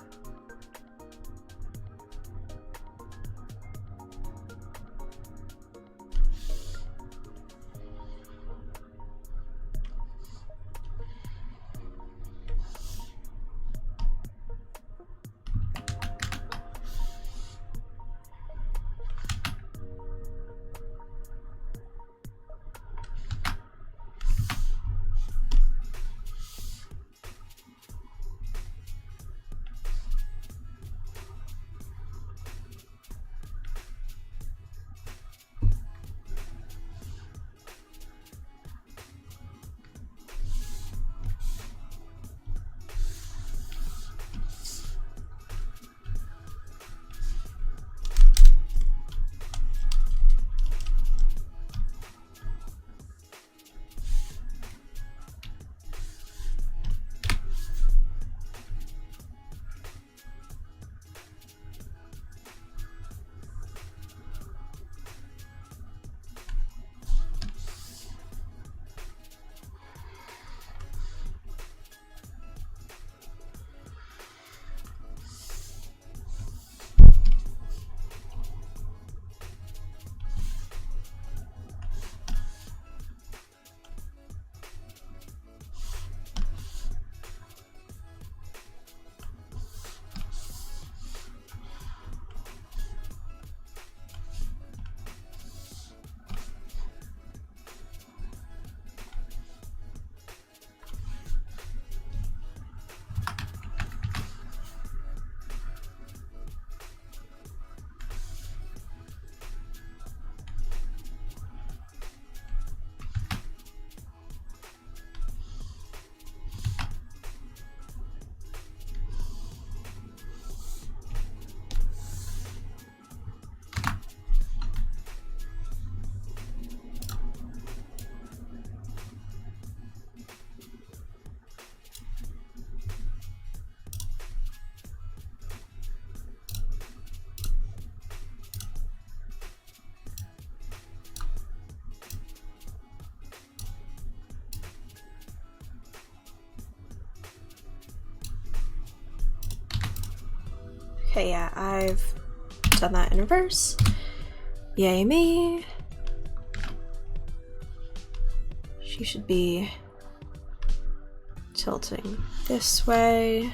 Okay, yeah, I've done that in reverse. Yay me. She should be tilting this way.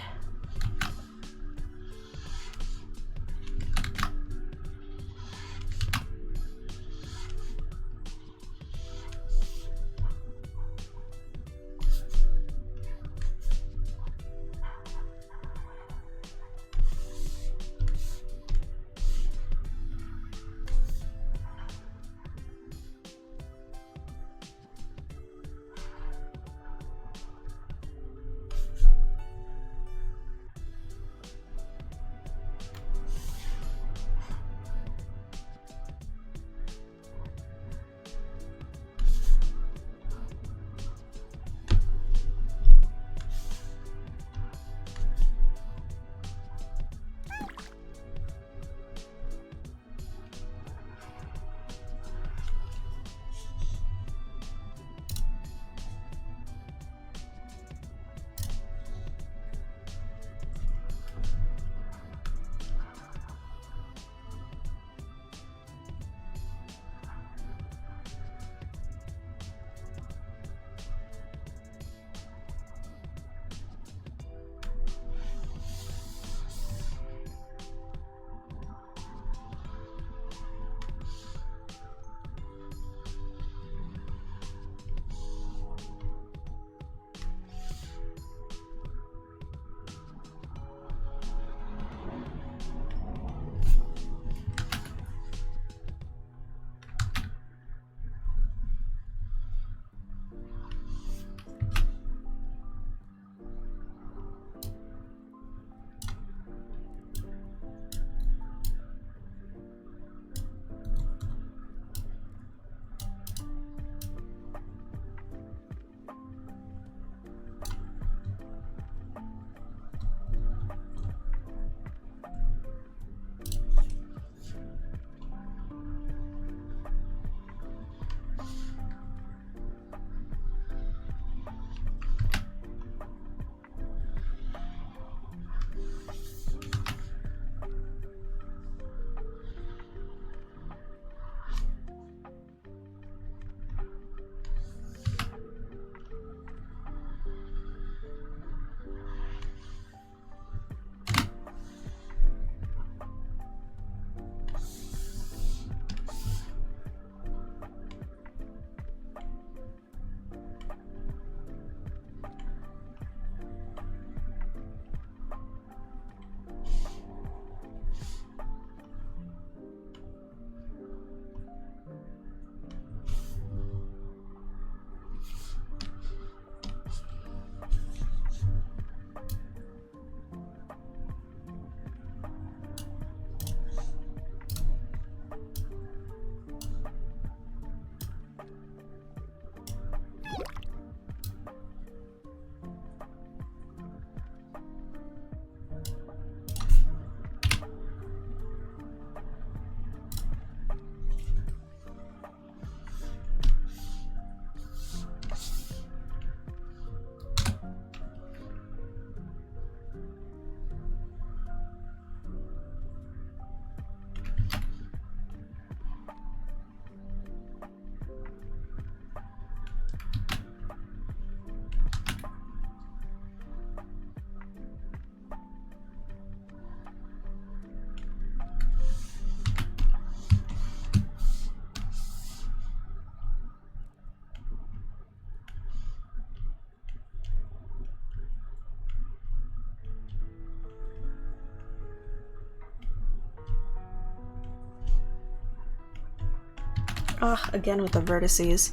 Ah, again with the vertices.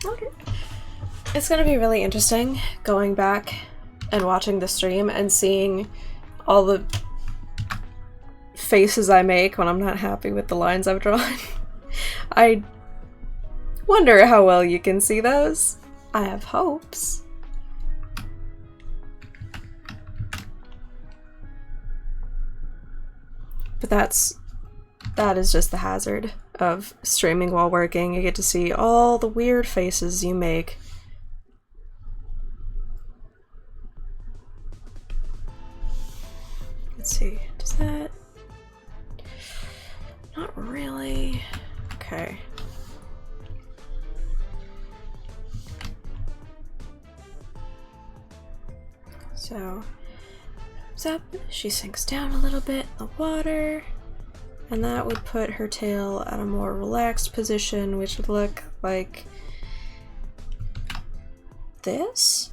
Okay. It's gonna be really interesting going back and watching the stream and seeing all the faces I make when I'm not happy with the lines I've drawn. I wonder how well you can see those. I have hopes. But that is just the hazard of streaming while working. You get to see all the weird faces you make. Let's see, does that... Not really. Okay. So, comes up, she sinks down a little bit in the water. And that would put her tail at a more relaxed position, which would look like this?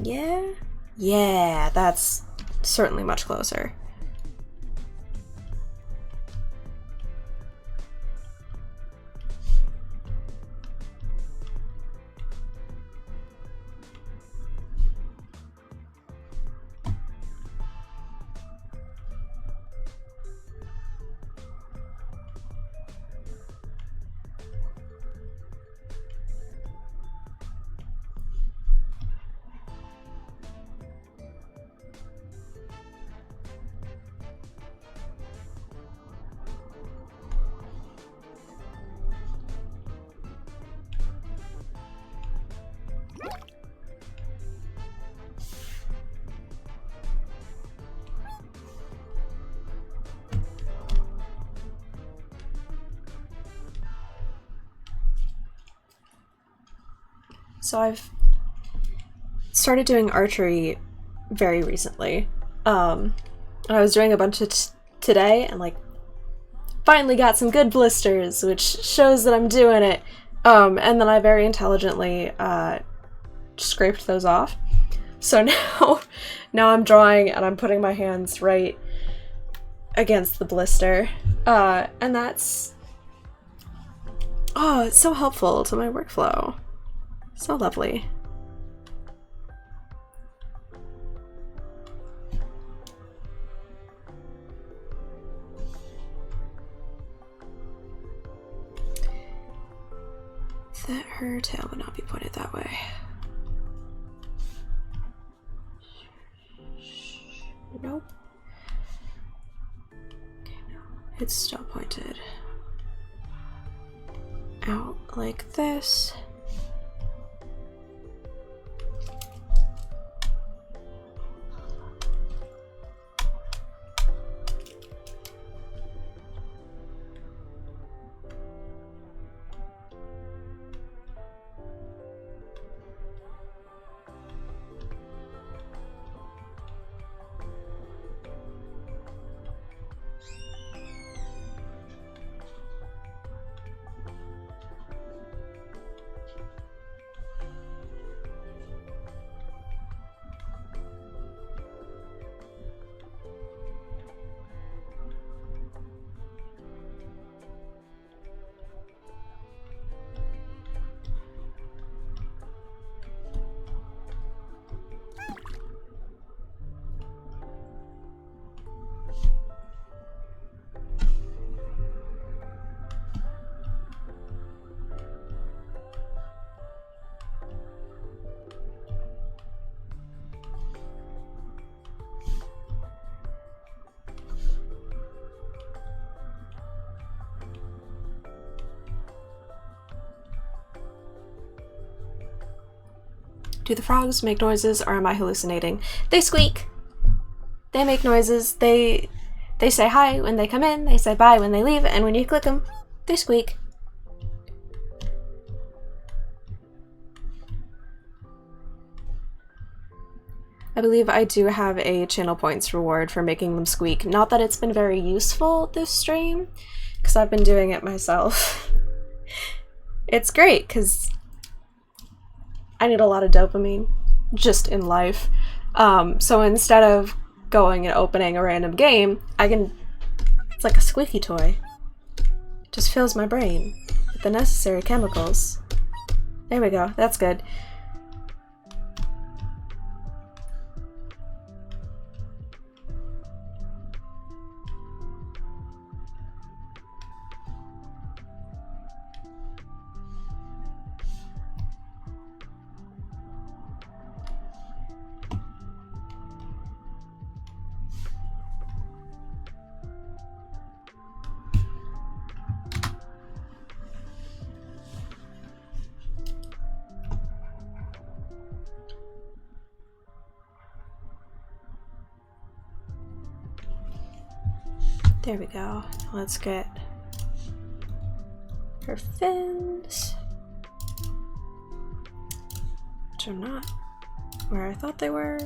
Yeah? Yeah, that's certainly much closer. So I've started doing archery very recently. I was doing a bunch of today and like finally got some good blisters, which shows that I'm doing it. And then I very intelligently scraped those off. So now I'm drawing and I'm putting my hands right against the blister. And that's... Oh, it's so helpful to my workflow. So lovely. That her tail would not be pointed that way. Nope. Okay, no. It's still pointed out like this. Do the frogs make noises, or am I hallucinating? They squeak. They make noises. They say hi when they come in, they say bye when they leave, and when you click them, they squeak. I believe I do have a channel points reward for making them squeak. Not that it's been very useful this stream, because I've been doing it myself. It's great, because I need a lot of dopamine, just in life. So instead of going and opening a random game, it's like a squeaky toy. It just fills my brain with the necessary chemicals. There we go, that's good. There we go. Let's get her fins, which are not where I thought they were.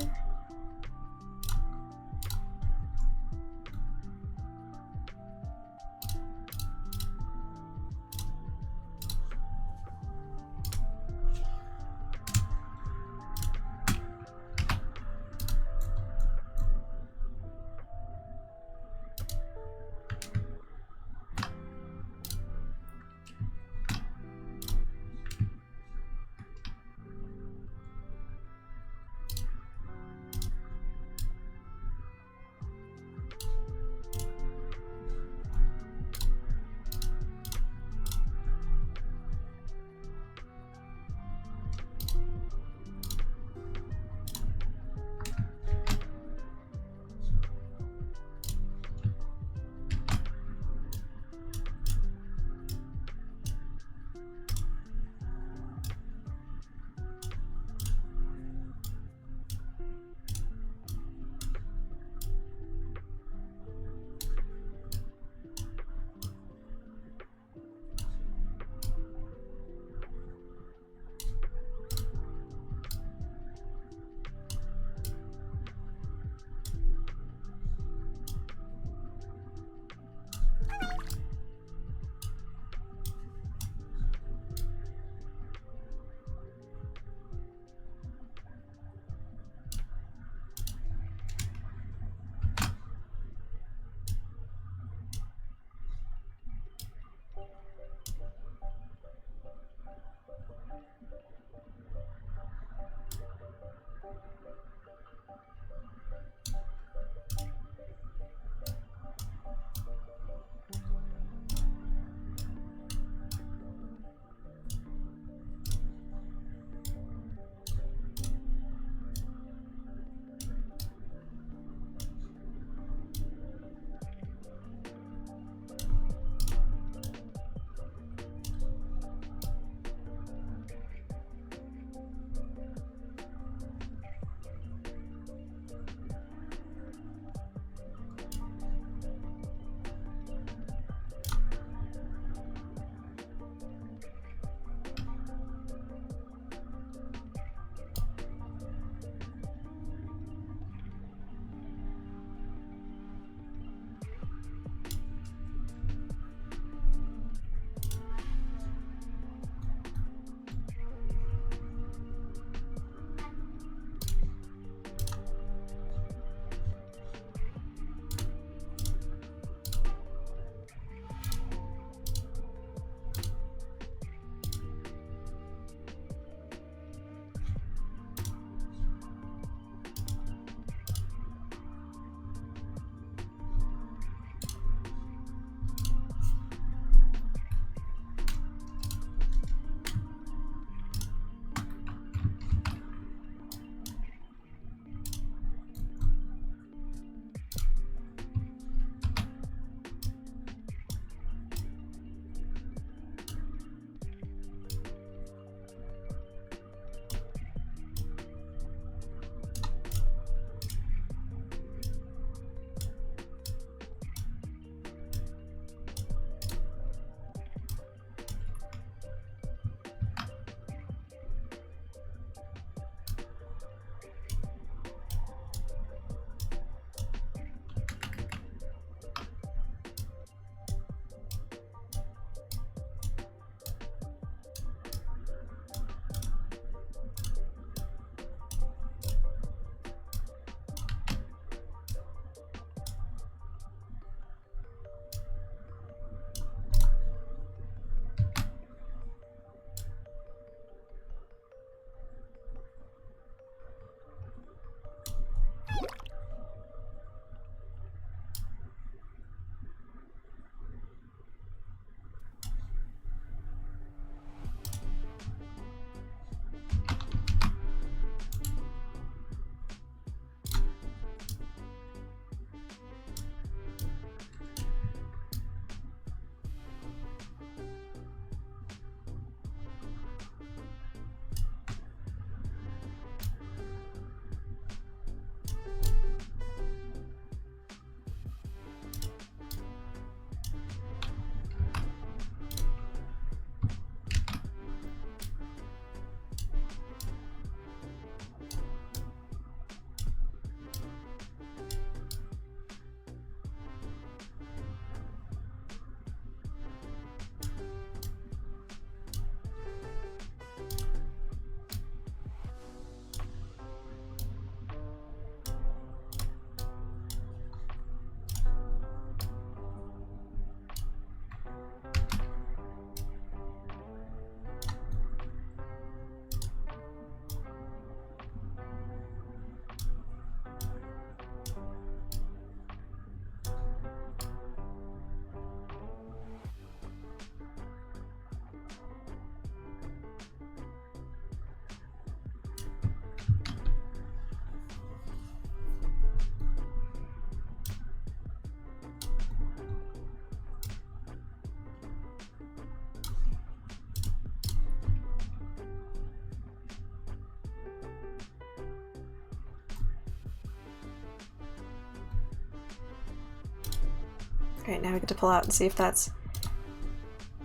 Alright, now we get to pull out and see if that's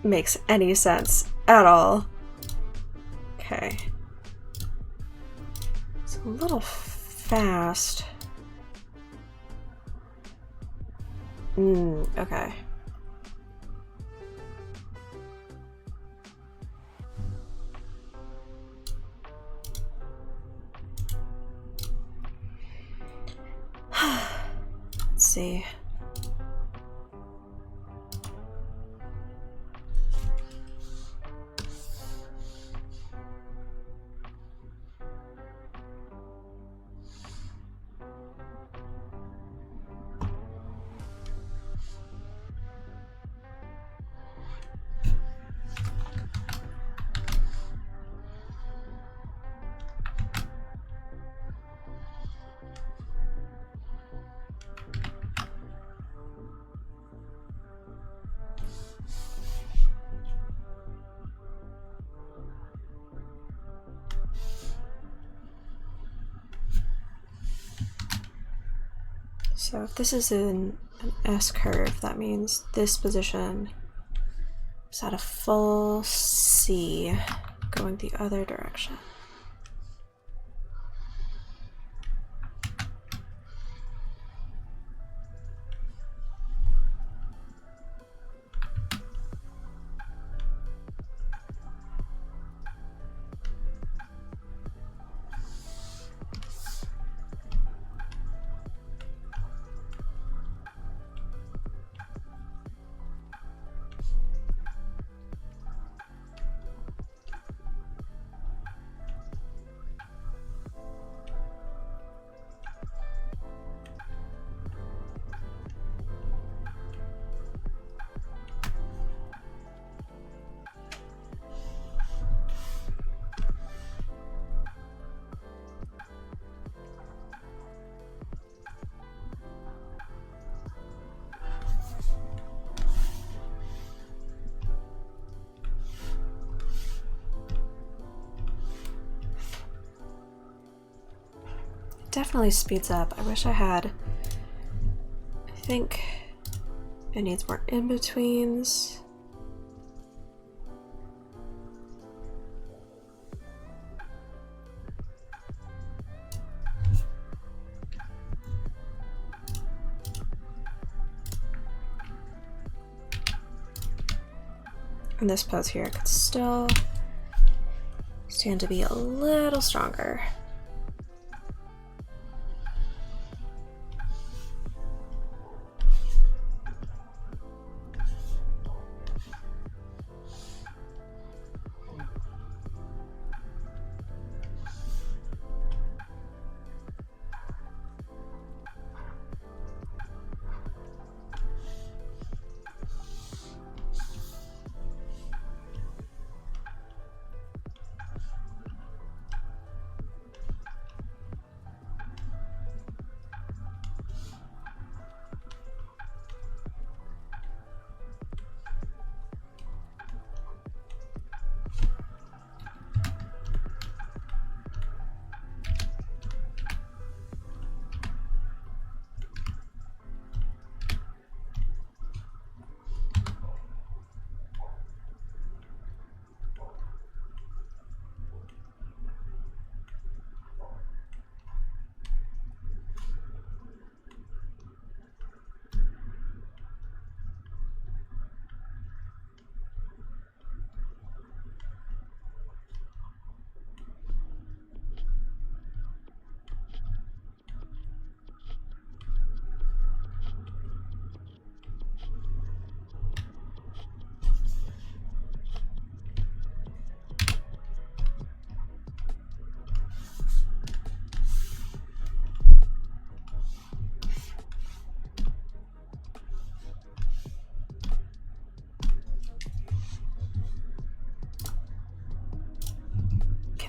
makes any sense at all. Okay. It's a little fast. Okay. Let's see. So if this is in an S curve, that means this position is at a full C going the other direction. Definitely speeds up. I wish I had. I think it needs more in-betweens. And this pose here could still stand to be a little stronger.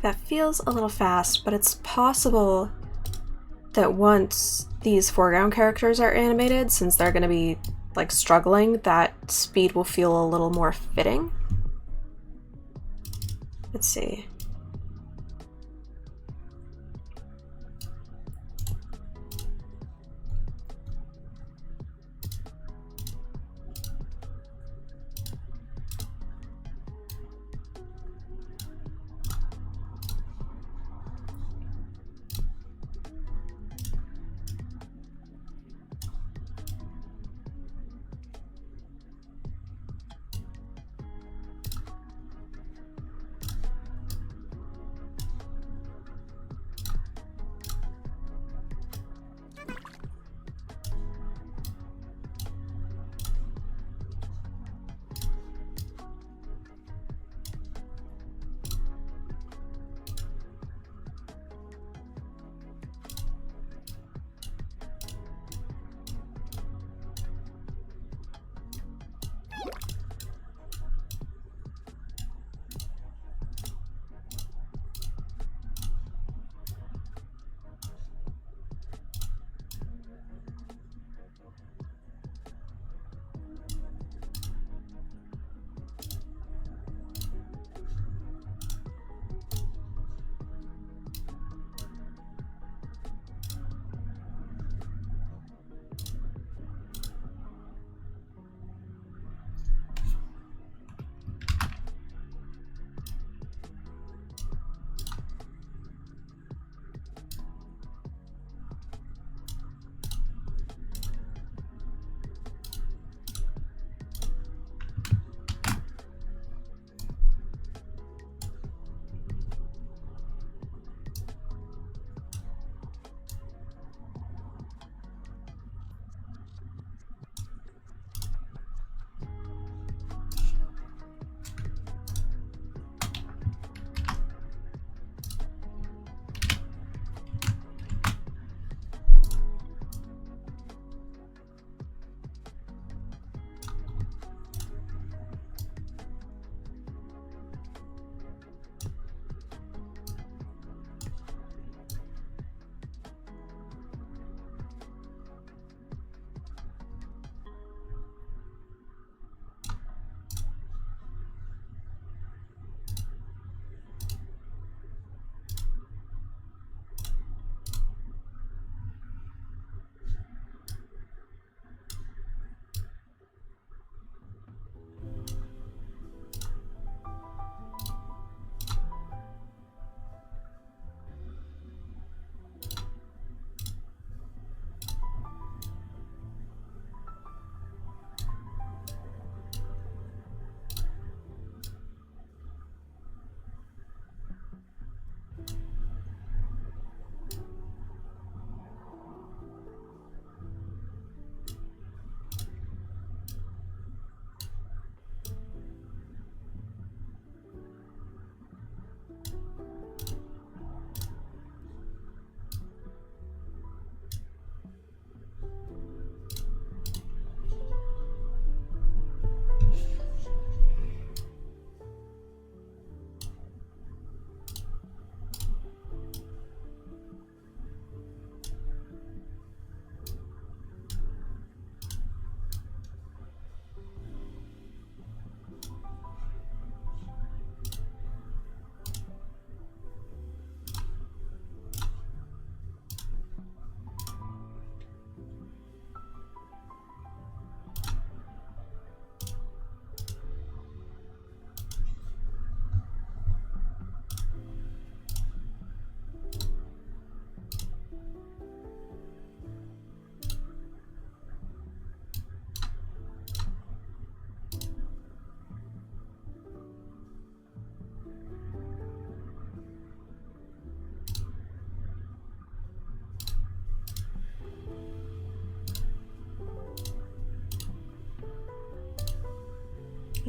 That feels a little fast, but it's possible that once these foreground characters are animated, since they're going to be like struggling, that speed will feel a little more fitting. Let's see.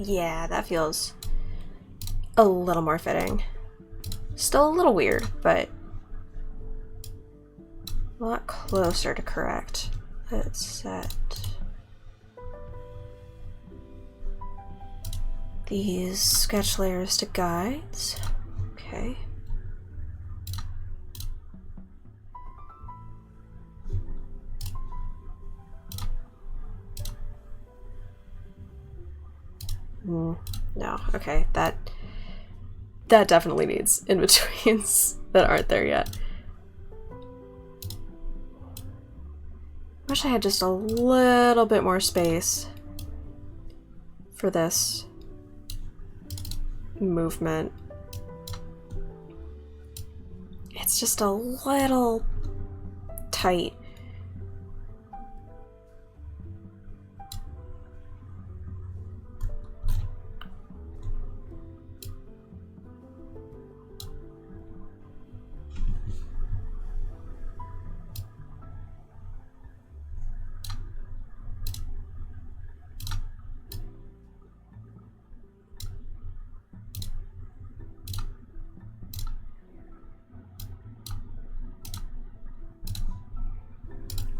Yeah, that feels a little more fitting. Still a little weird, but a lot closer to correct. Let's set these sketch layers to guides. Okay. No, okay, that definitely needs in-betweens that aren't there yet. Wish I had just a little bit more space for this movement. It's just a little tight.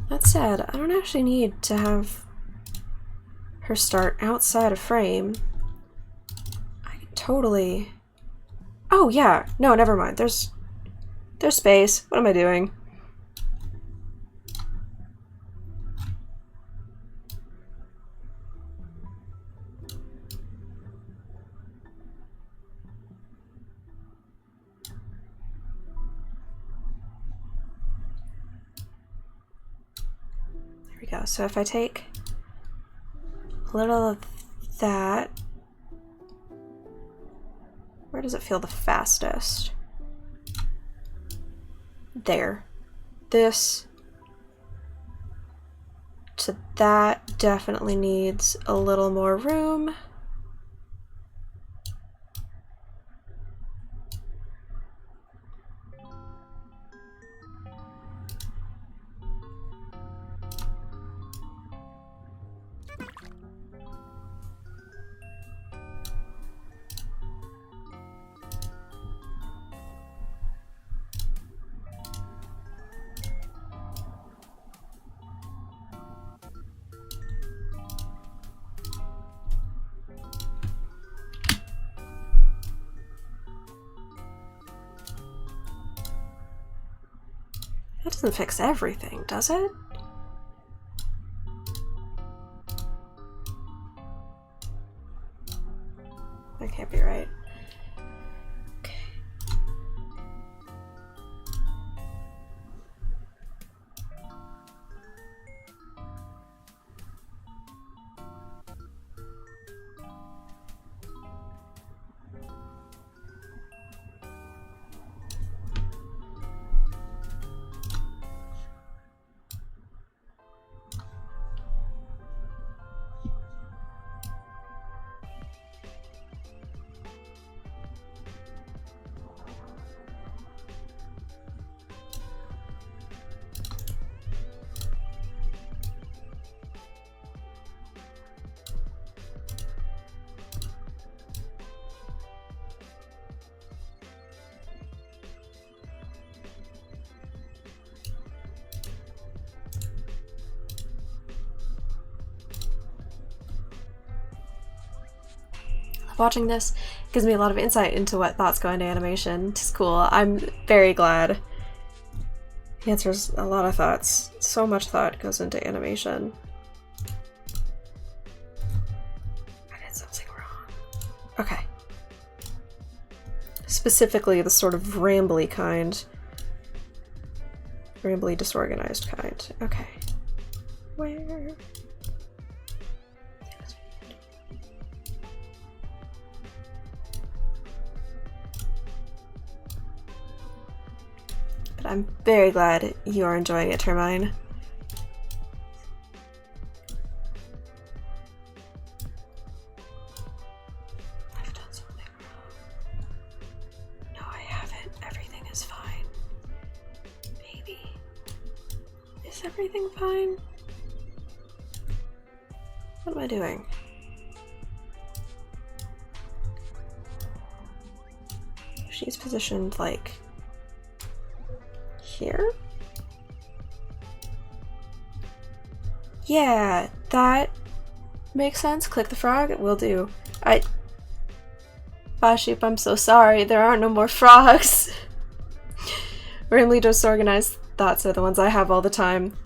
That said, I don't actually need to have her start outside of frame. I can totally... Oh yeah, no, never mind. There's space. What am I doing? There we go. So if I take a little of that, where does it feel the fastest? There. This to that definitely needs a little more room. That doesn't fix everything, does it? That can't be right. Okay. Watching this gives me a lot of insight into what thoughts go into animation. It's cool. I'm very glad. He answers a lot of thoughts. So much thought goes into animation. I did something wrong. Okay. Specifically the sort of rambly kind. Rambly, disorganized kind. Okay. Where? But I'm very glad you are enjoying it, Termine. I've done something wrong. No, I haven't. Everything is fine. Maybe. Is everything fine? What am I doing? she's positioned like here. Yeah, that makes sense. Click the frog. Will do. Baship, I'm so sorry. There are no more frogs. Randomly disorganized thoughts are the ones I have all the time.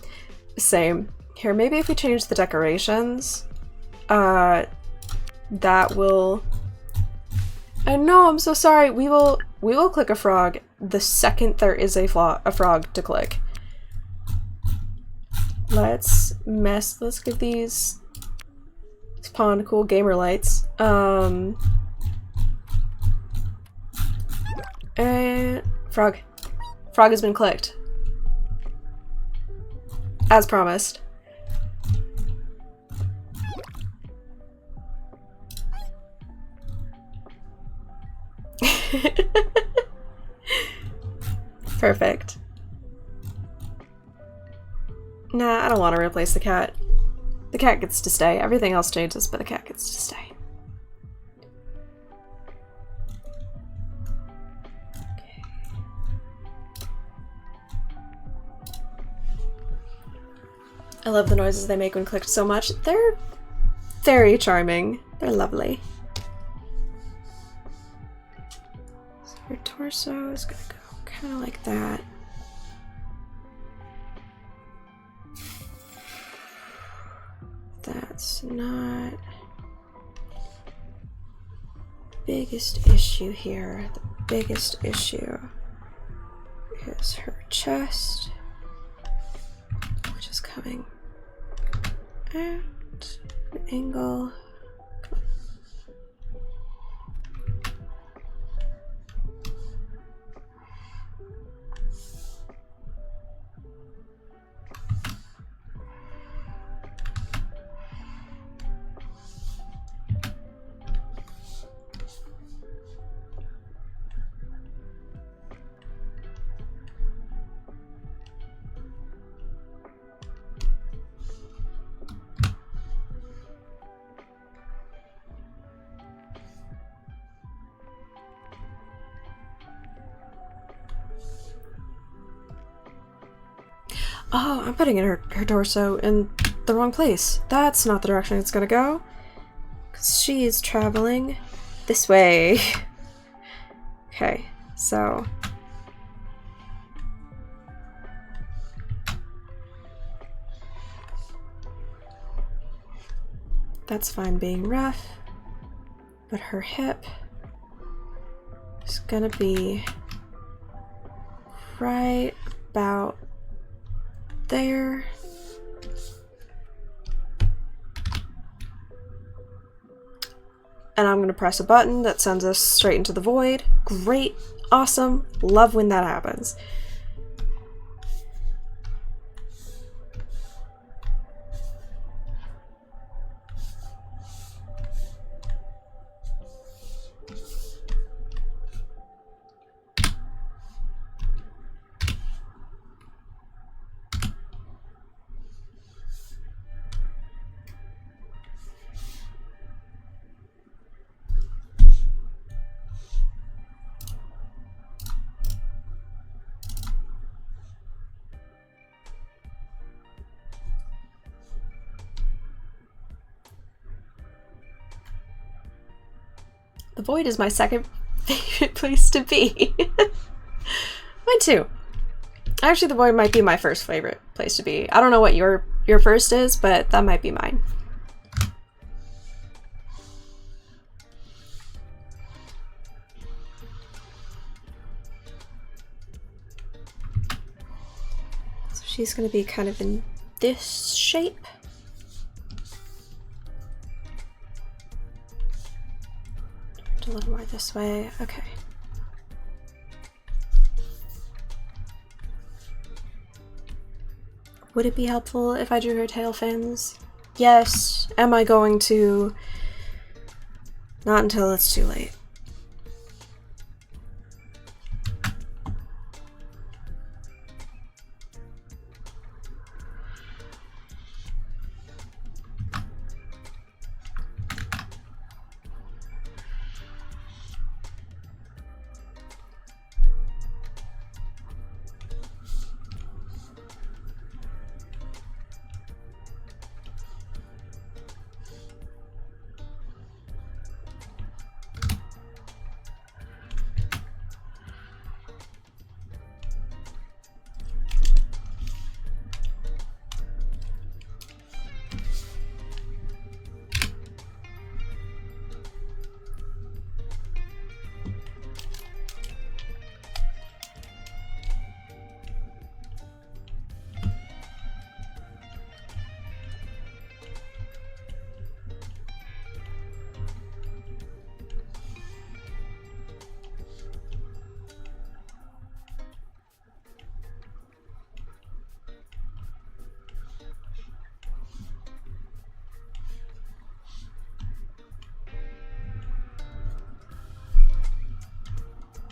Same. Here, maybe if we change the decorations, that will... I know, I'm so sorry. We will click a frog the second there is a frog to click. Let's give these spawn cool gamer lights. And frog. Frog has been clicked. As promised. Perfect. Nah, I don't want to replace the cat. The cat gets to stay. Everything else changes, but the cat gets to stay. Okay. I love the noises they make when clicked so much. They're very charming. They're lovely. So her torso is gonna go kind of like that. That's not the biggest issue here. The biggest issue is her chest, which is coming at an angle. Oh, I'm putting in her torso in the wrong place. That's not the direction it's gonna go. Because she is traveling this way. Okay, so... that's fine being rough. But her hip is gonna be right about there. And I'm gonna press a button that sends us straight into the void. Great, awesome, love when that happens. The void is my second favorite place to be. Mine too. Actually, the void might be my first favorite place to be. I don't know what your first is, but that might be mine. So she's gonna be kind of in this shape. A little more this way. Okay. Would it be helpful if I drew her tail fins? Yes. Am I going to? Not until it's too late.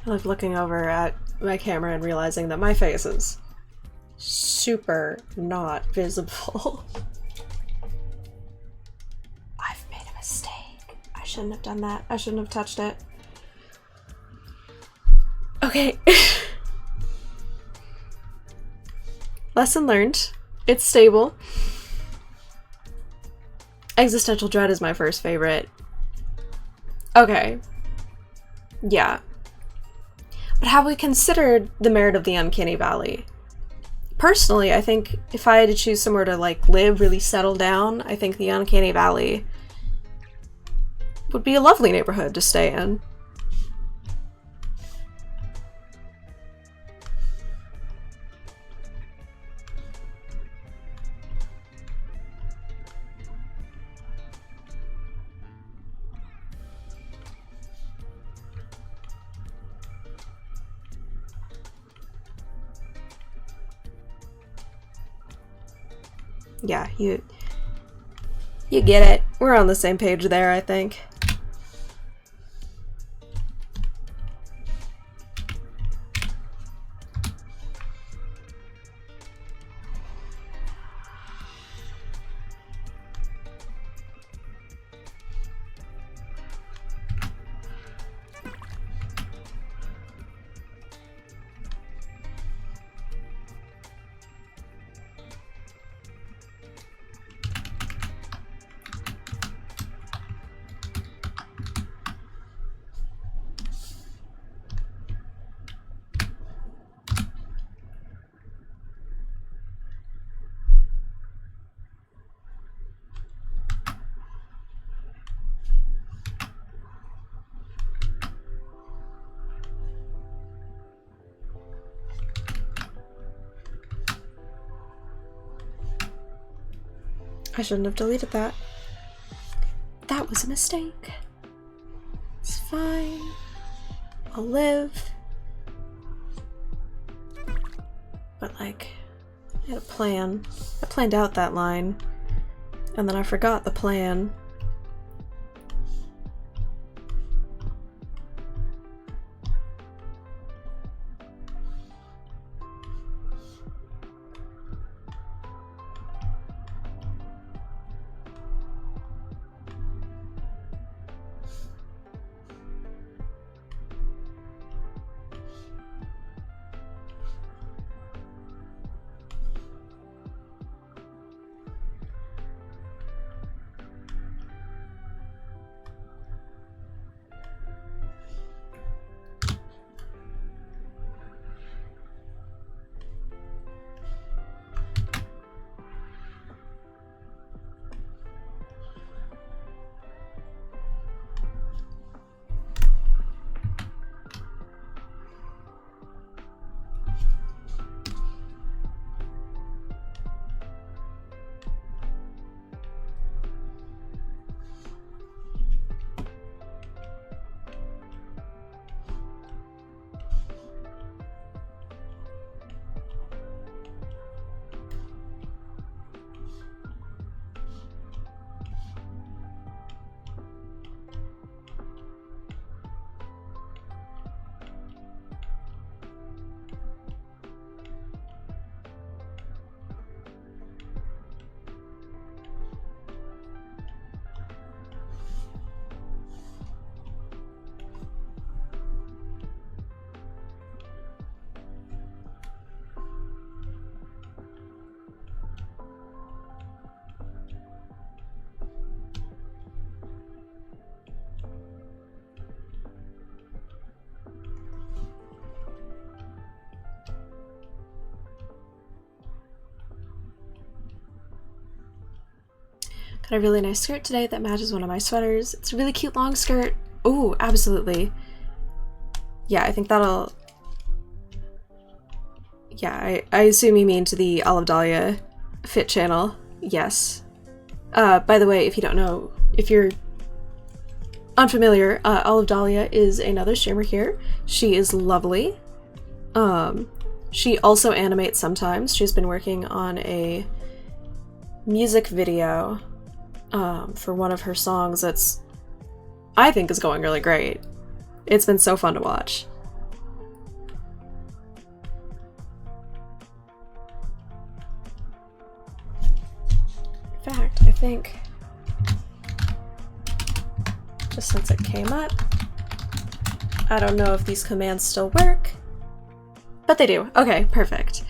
I like looking over at my camera and realizing that my face is super not visible. I've made a mistake. I shouldn't have done that. I shouldn't have touched it. Okay. Lesson learned. It's stable. Existential Dread is my first favorite. Okay. Yeah. But have we considered the merit of the Uncanny Valley? Personally, I think if I had to choose somewhere to like live, really settle down, I think the Uncanny Valley would be a lovely neighborhood to stay in. Yeah, you get it. We're on the same page there, I think. I shouldn't have deleted that. That was a mistake. It's fine. I'll live. But like, I had a plan. I planned out that line, and then I forgot the plan. Got a really nice skirt today that matches one of my sweaters. It's a really cute long skirt. Ooh, absolutely. Yeah, I think that'll... Yeah, I assume you mean to the Olive Dahlia Fit channel. Yes. By the way, if you don't know, if you're unfamiliar, Olive Dahlia is another streamer here. She is lovely. She also animates sometimes. She's been working on a music video for one of her songs that's, I think, is going really great. It's been so fun to watch. In fact, I think just since it came up, I don't know if these commands still work, but they do. Okay, perfect.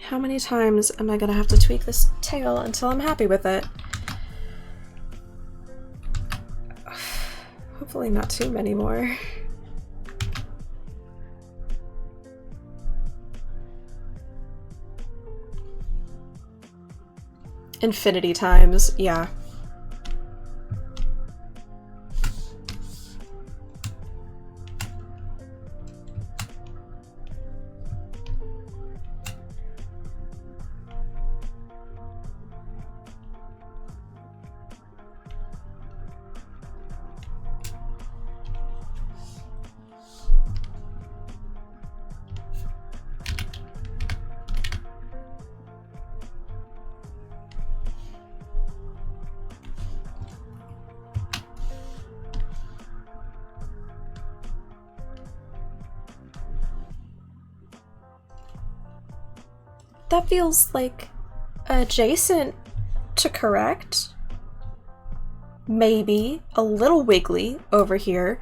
How many times am I gonna have to tweak this tail until I'm happy with it? Hopefully not too many more. Infinity times, yeah. That feels like adjacent to correct. Maybe a little wiggly over here.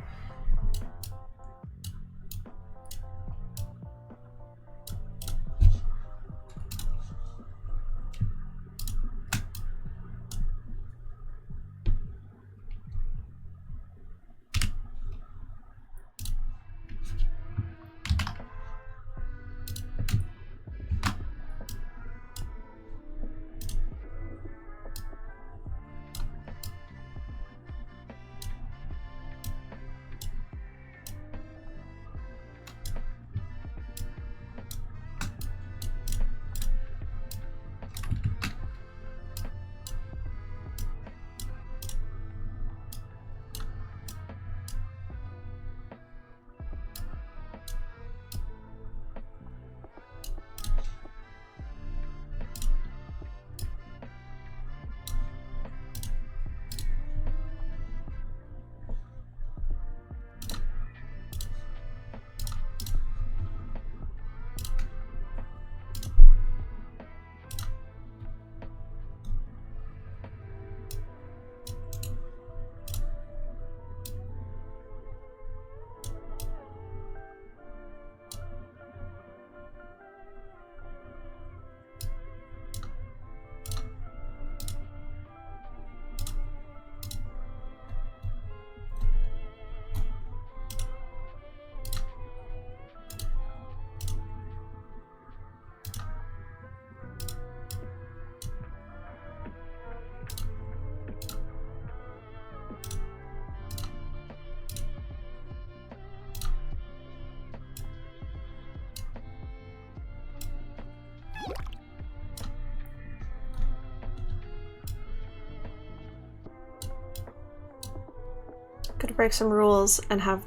Could break some rules and have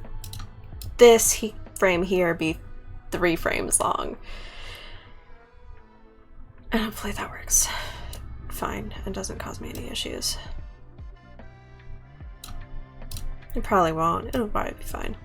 this frame here be 3 frames long. And hopefully that works fine and doesn't cause me any issues. It probably won't. It'll probably be fine.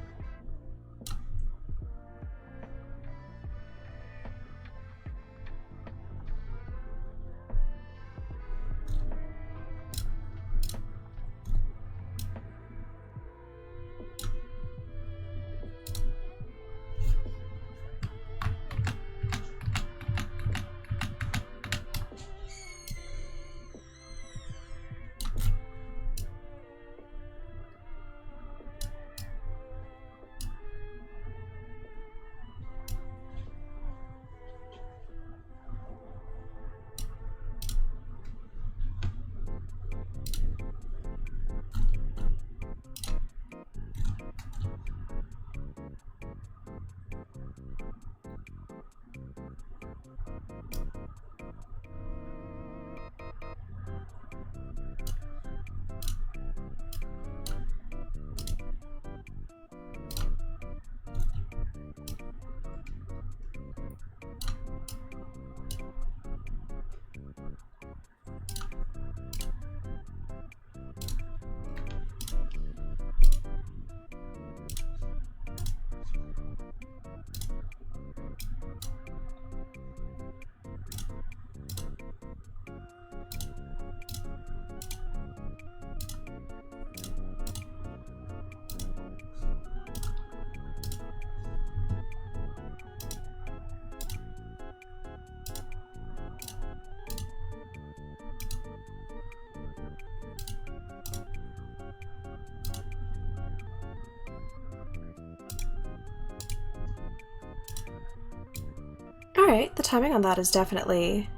Alright, the timing on that is definitely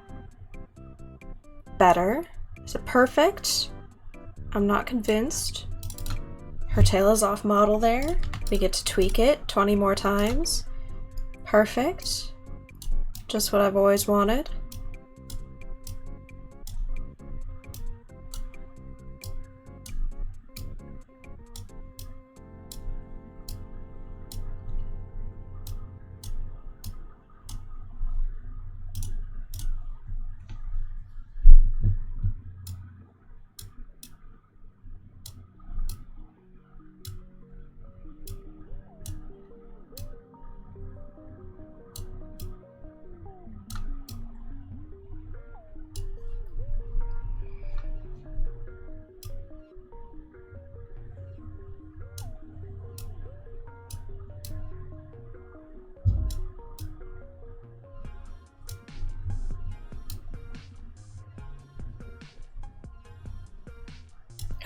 better. Is it perfect? I'm not convinced. Her tail is off model there. We get to tweak it 20 more times. Perfect. Just what I've always wanted.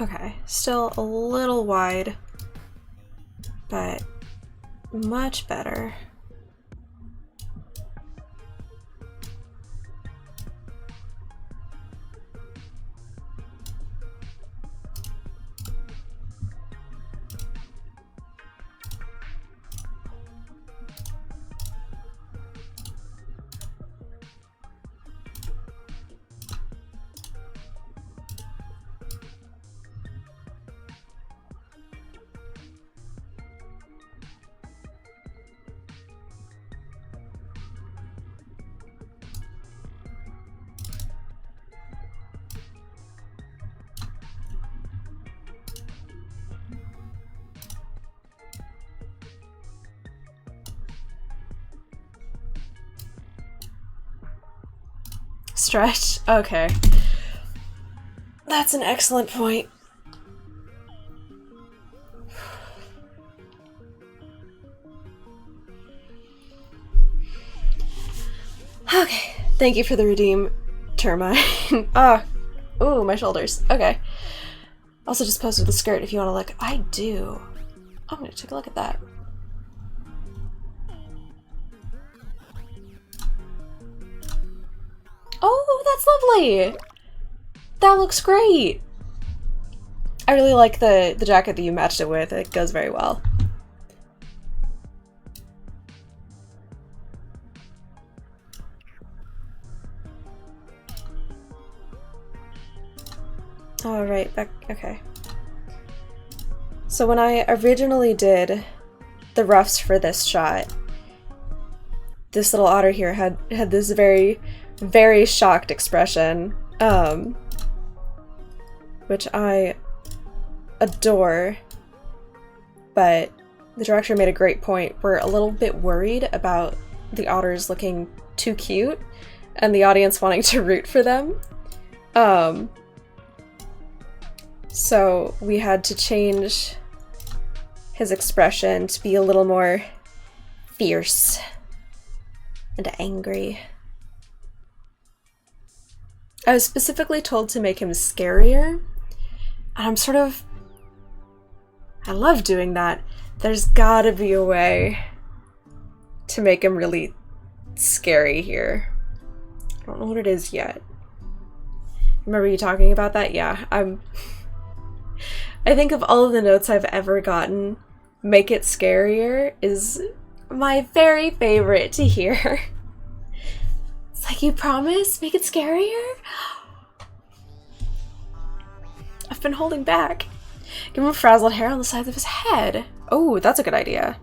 Okay, still a little wide, but much better. Stretch? Okay. That's an excellent point. Okay. Thank you for the redeem, Termite. Ah. Ooh, my shoulders. Okay. Also just posted the skirt if you want to look. I do. I'm gonna take a look at that. Oh, that's lovely! That looks great! I really like the jacket that you matched it with. It goes very well. Alright, back. Okay. So when I originally did the roughs for this shot, this little otter here had this very shocked expression, which I adore, but the director made a great point. We're a little bit worried about the otters looking too cute and the audience wanting to root for them. So we had to change his expression to be a little more fierce and angry. I was specifically told to make him scarier, and I love doing that. There's gotta be a way to make him really scary here. I don't know what it is yet. Remember you talking about that? Yeah, I think of all of the notes I've ever gotten, make it scarier is my very favorite to hear. It's like, you promise? Make it scarier? I've been holding back. Give him frazzled hair on the sides of his head. Oh, that's a good idea.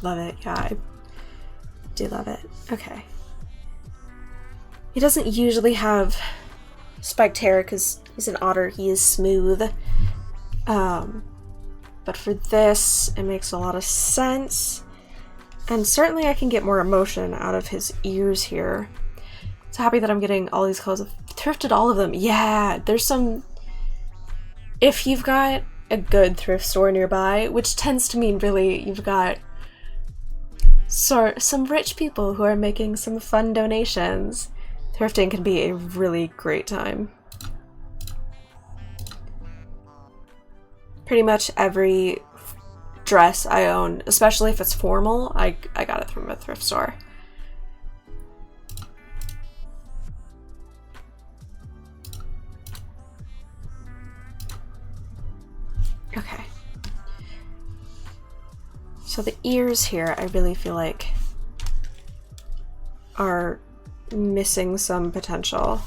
Love it. Yeah, I do love it. Okay. He doesn't usually have spiked hair because he's an otter. He is smooth. But for this, it makes a lot of sense. And certainly I can get more emotion out of his ears here. So happy that I'm getting all these clothes. I've thrifted all of them. Yeah, there's some... If you've got a good thrift store nearby, which tends to mean really you've got some rich people who are making some fun donations, thrifting can be a really great time. Pretty much every dress I own, especially if it's formal, I got it from a thrift store. Okay. So the ears here, I really feel like are missing some potential.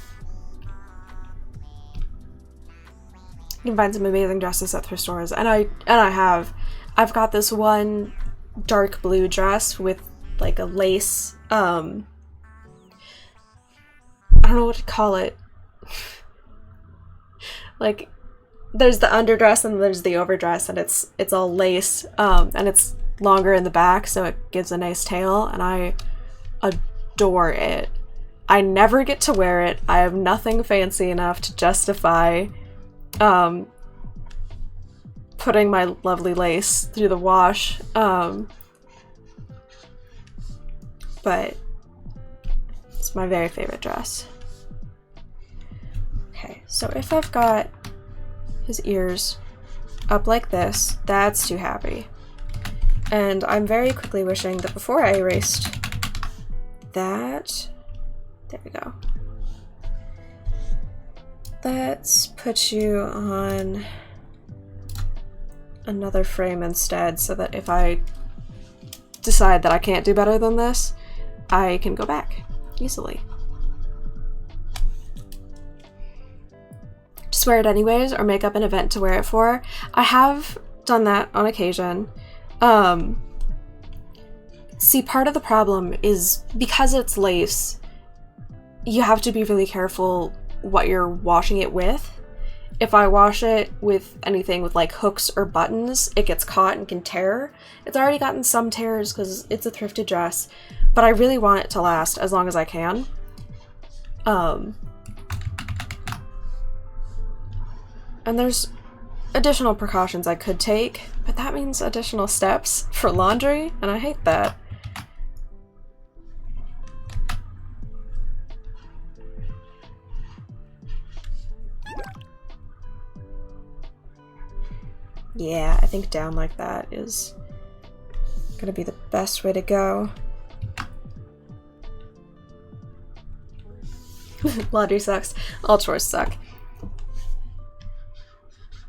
You can find some amazing dresses at thrift stores, and I've got this one dark blue dress with like a lace, I don't know what to call it. Like, there's the underdress and there's the overdress, and it's all lace, and it's longer in the back, so it gives a nice tail, and I adore it. I never get to wear it. I have nothing fancy enough to justify putting my lovely lace through the wash, but it's my very favorite dress. Okay, so if I've got his ears up like this, that's too happy. And I'm very quickly wishing that before I erased that, there we go. Let's put you on another frame instead, so that if I decide that I can't do better than this, I can go back easily. Just wear it anyways, or make up an event to wear it for. I have done that on occasion. See, part of the problem is because it's lace, you have to be really careful what you're washing it with. If I wash it with anything with like hooks or buttons, it gets caught and can tear. It's already gotten some tears because it's a thrifted dress, but I really want it to last as long as I can. And there's additional precautions I could take, but that means additional steps for laundry, and I hate that. Yeah, I think down like that is gonna be the best way to go. Laundry sucks. All chores suck.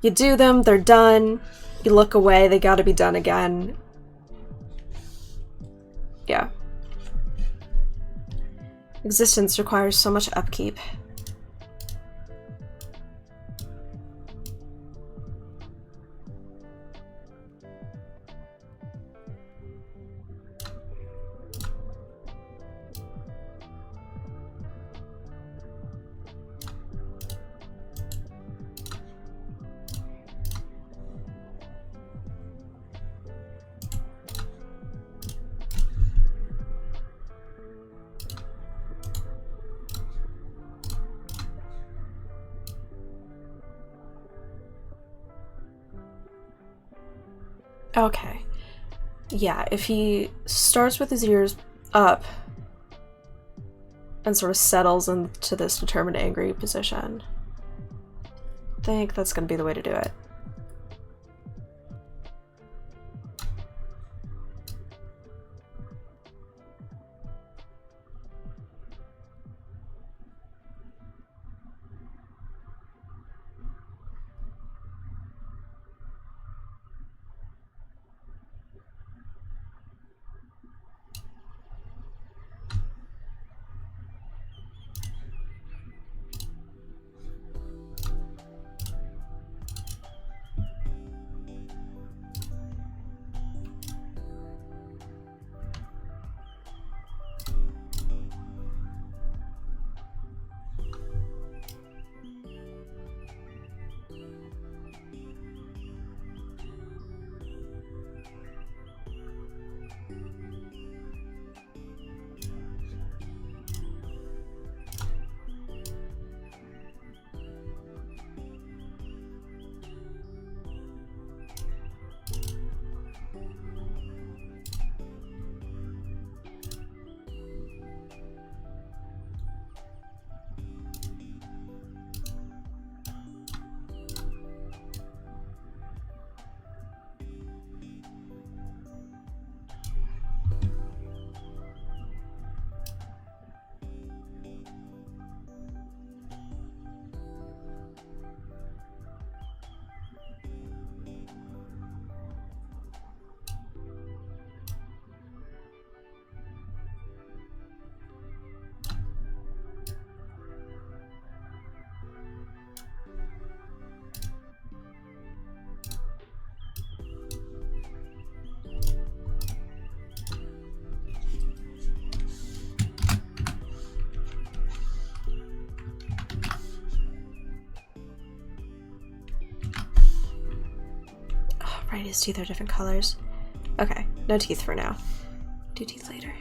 You do them, they're done. You look away, they gotta be done again. Yeah. Existence requires so much upkeep. Okay. Yeah, if he starts with his ears up and sort of settles into this determined angry position, I think that's gonna be the way to do it. Right, his teeth are different colors. Okay, no teeth for now. Do teeth later.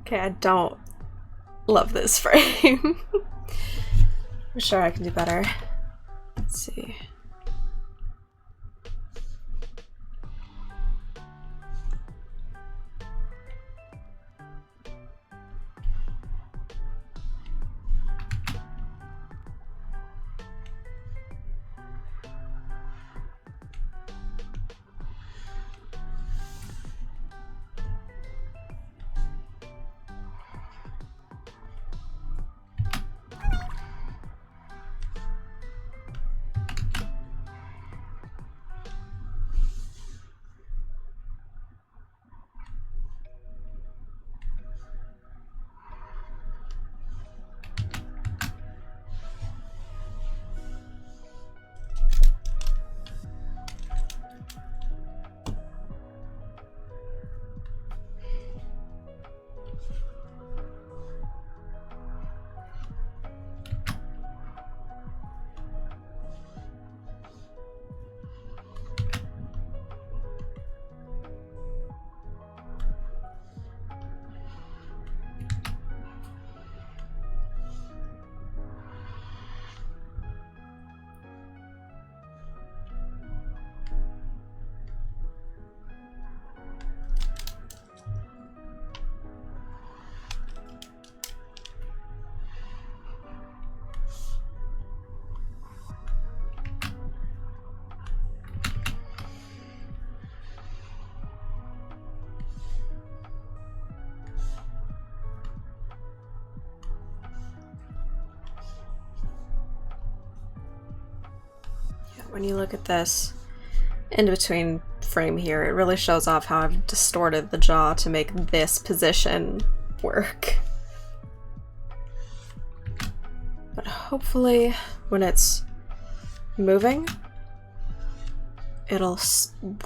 Okay, I don't love this frame. I'm sure I can do better. Let's see. When you look at this in between frame here, it really shows off how I've distorted the jaw to make this position work. But hopefully when it's moving, it'll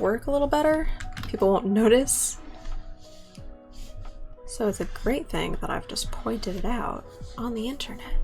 work a little better. People won't notice. So it's a great thing that I've just pointed it out on the internet.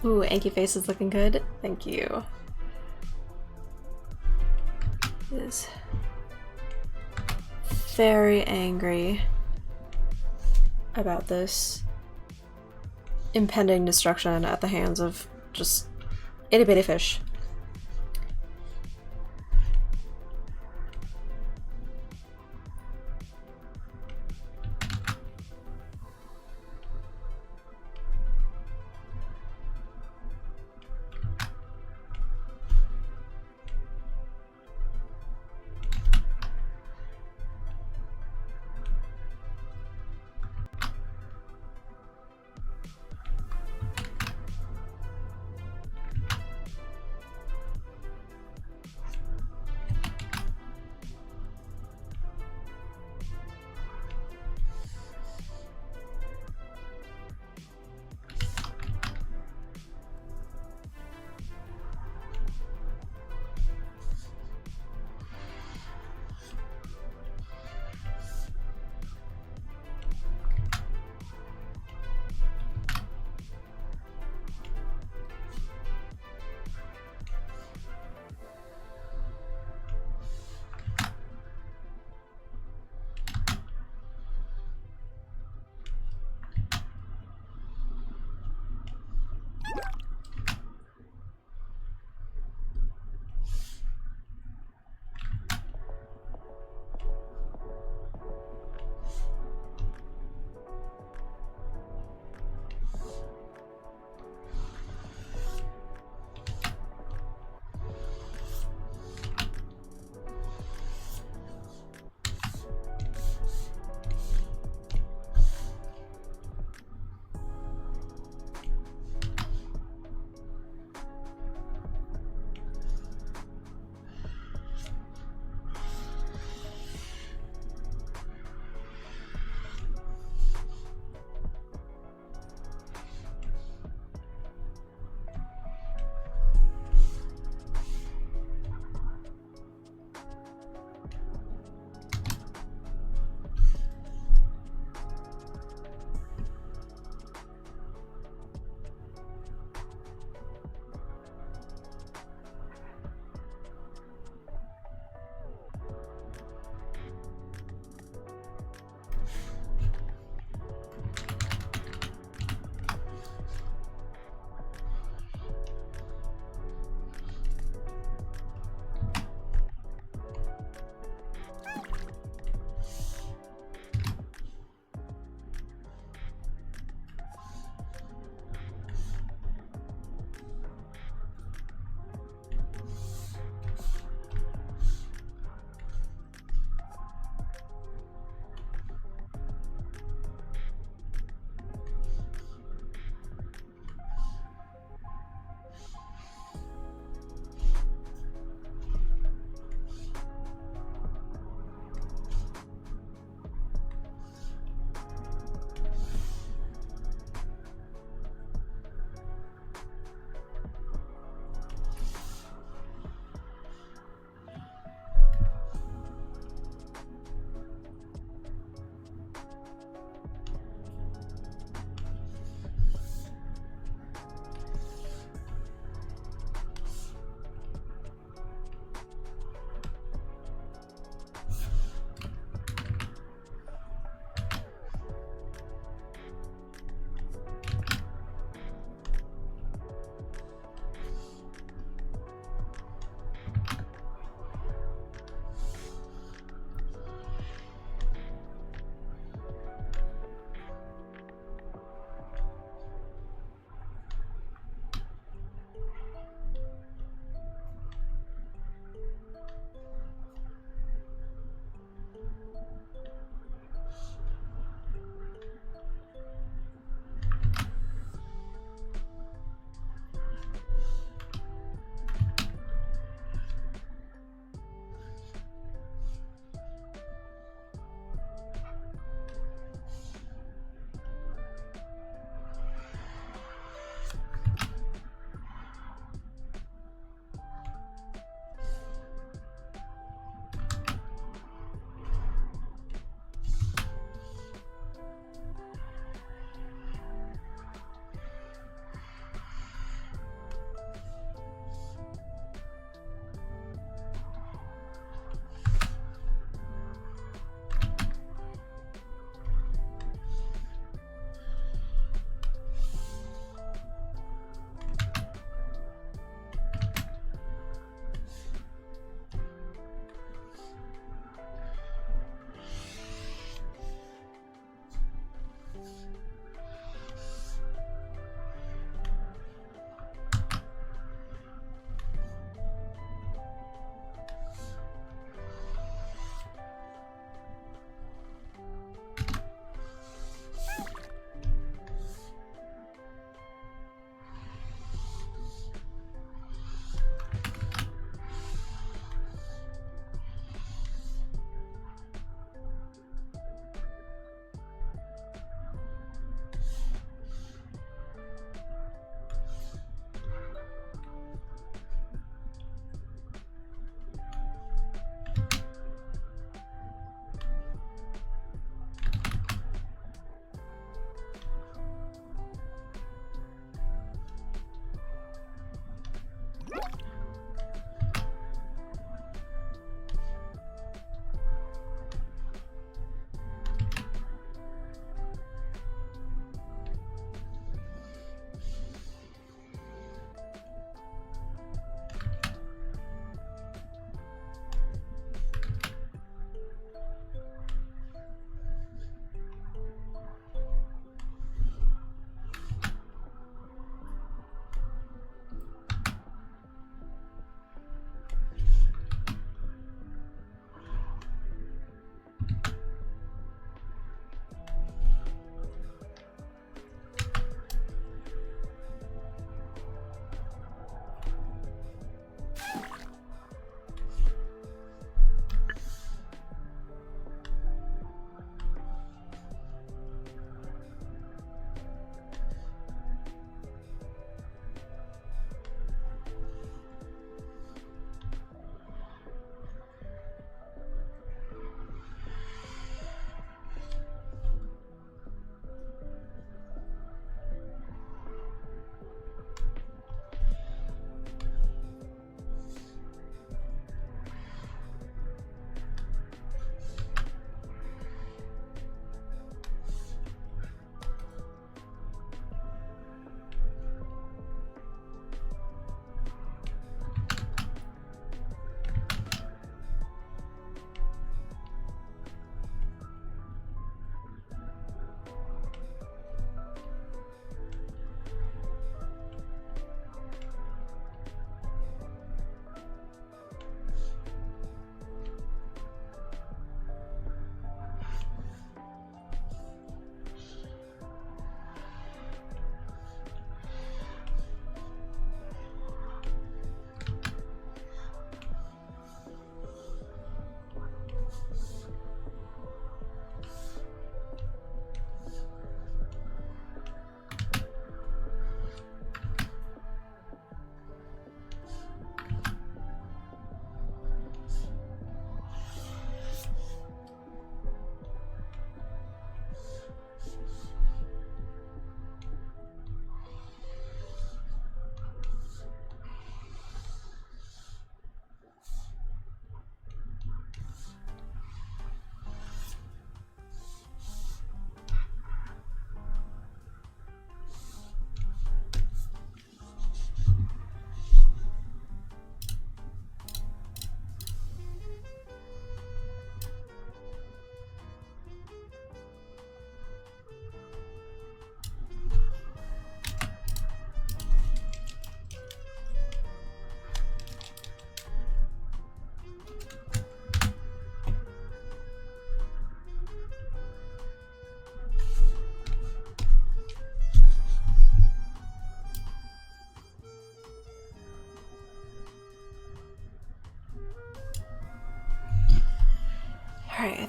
Ooh, Anky face is looking good. Thank you. Is very angry about this impending destruction at the hands of just itty bitty fish.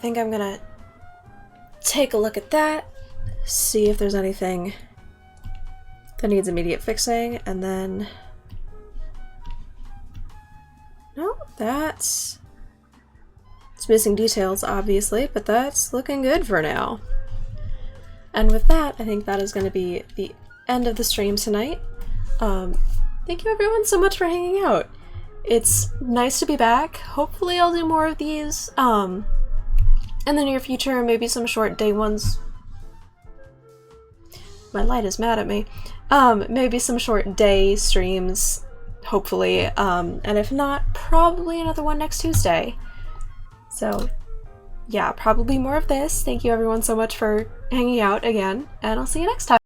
think I'm gonna take a look at that, see if there's anything that needs immediate fixing, and then... No, that's... It's missing details, obviously, but that's looking good for now. And with that, I think that is going to be the end of the stream tonight. Thank you everyone so much for hanging out. It's nice to be back. Hopefully I'll do more of these in the near future, maybe some short day ones. My light is mad at me. Maybe some short day streams, hopefully, and if not, probably another one next Tuesday. So yeah, probably more of this. Thank you everyone so much for hanging out again, and I'll see you next time.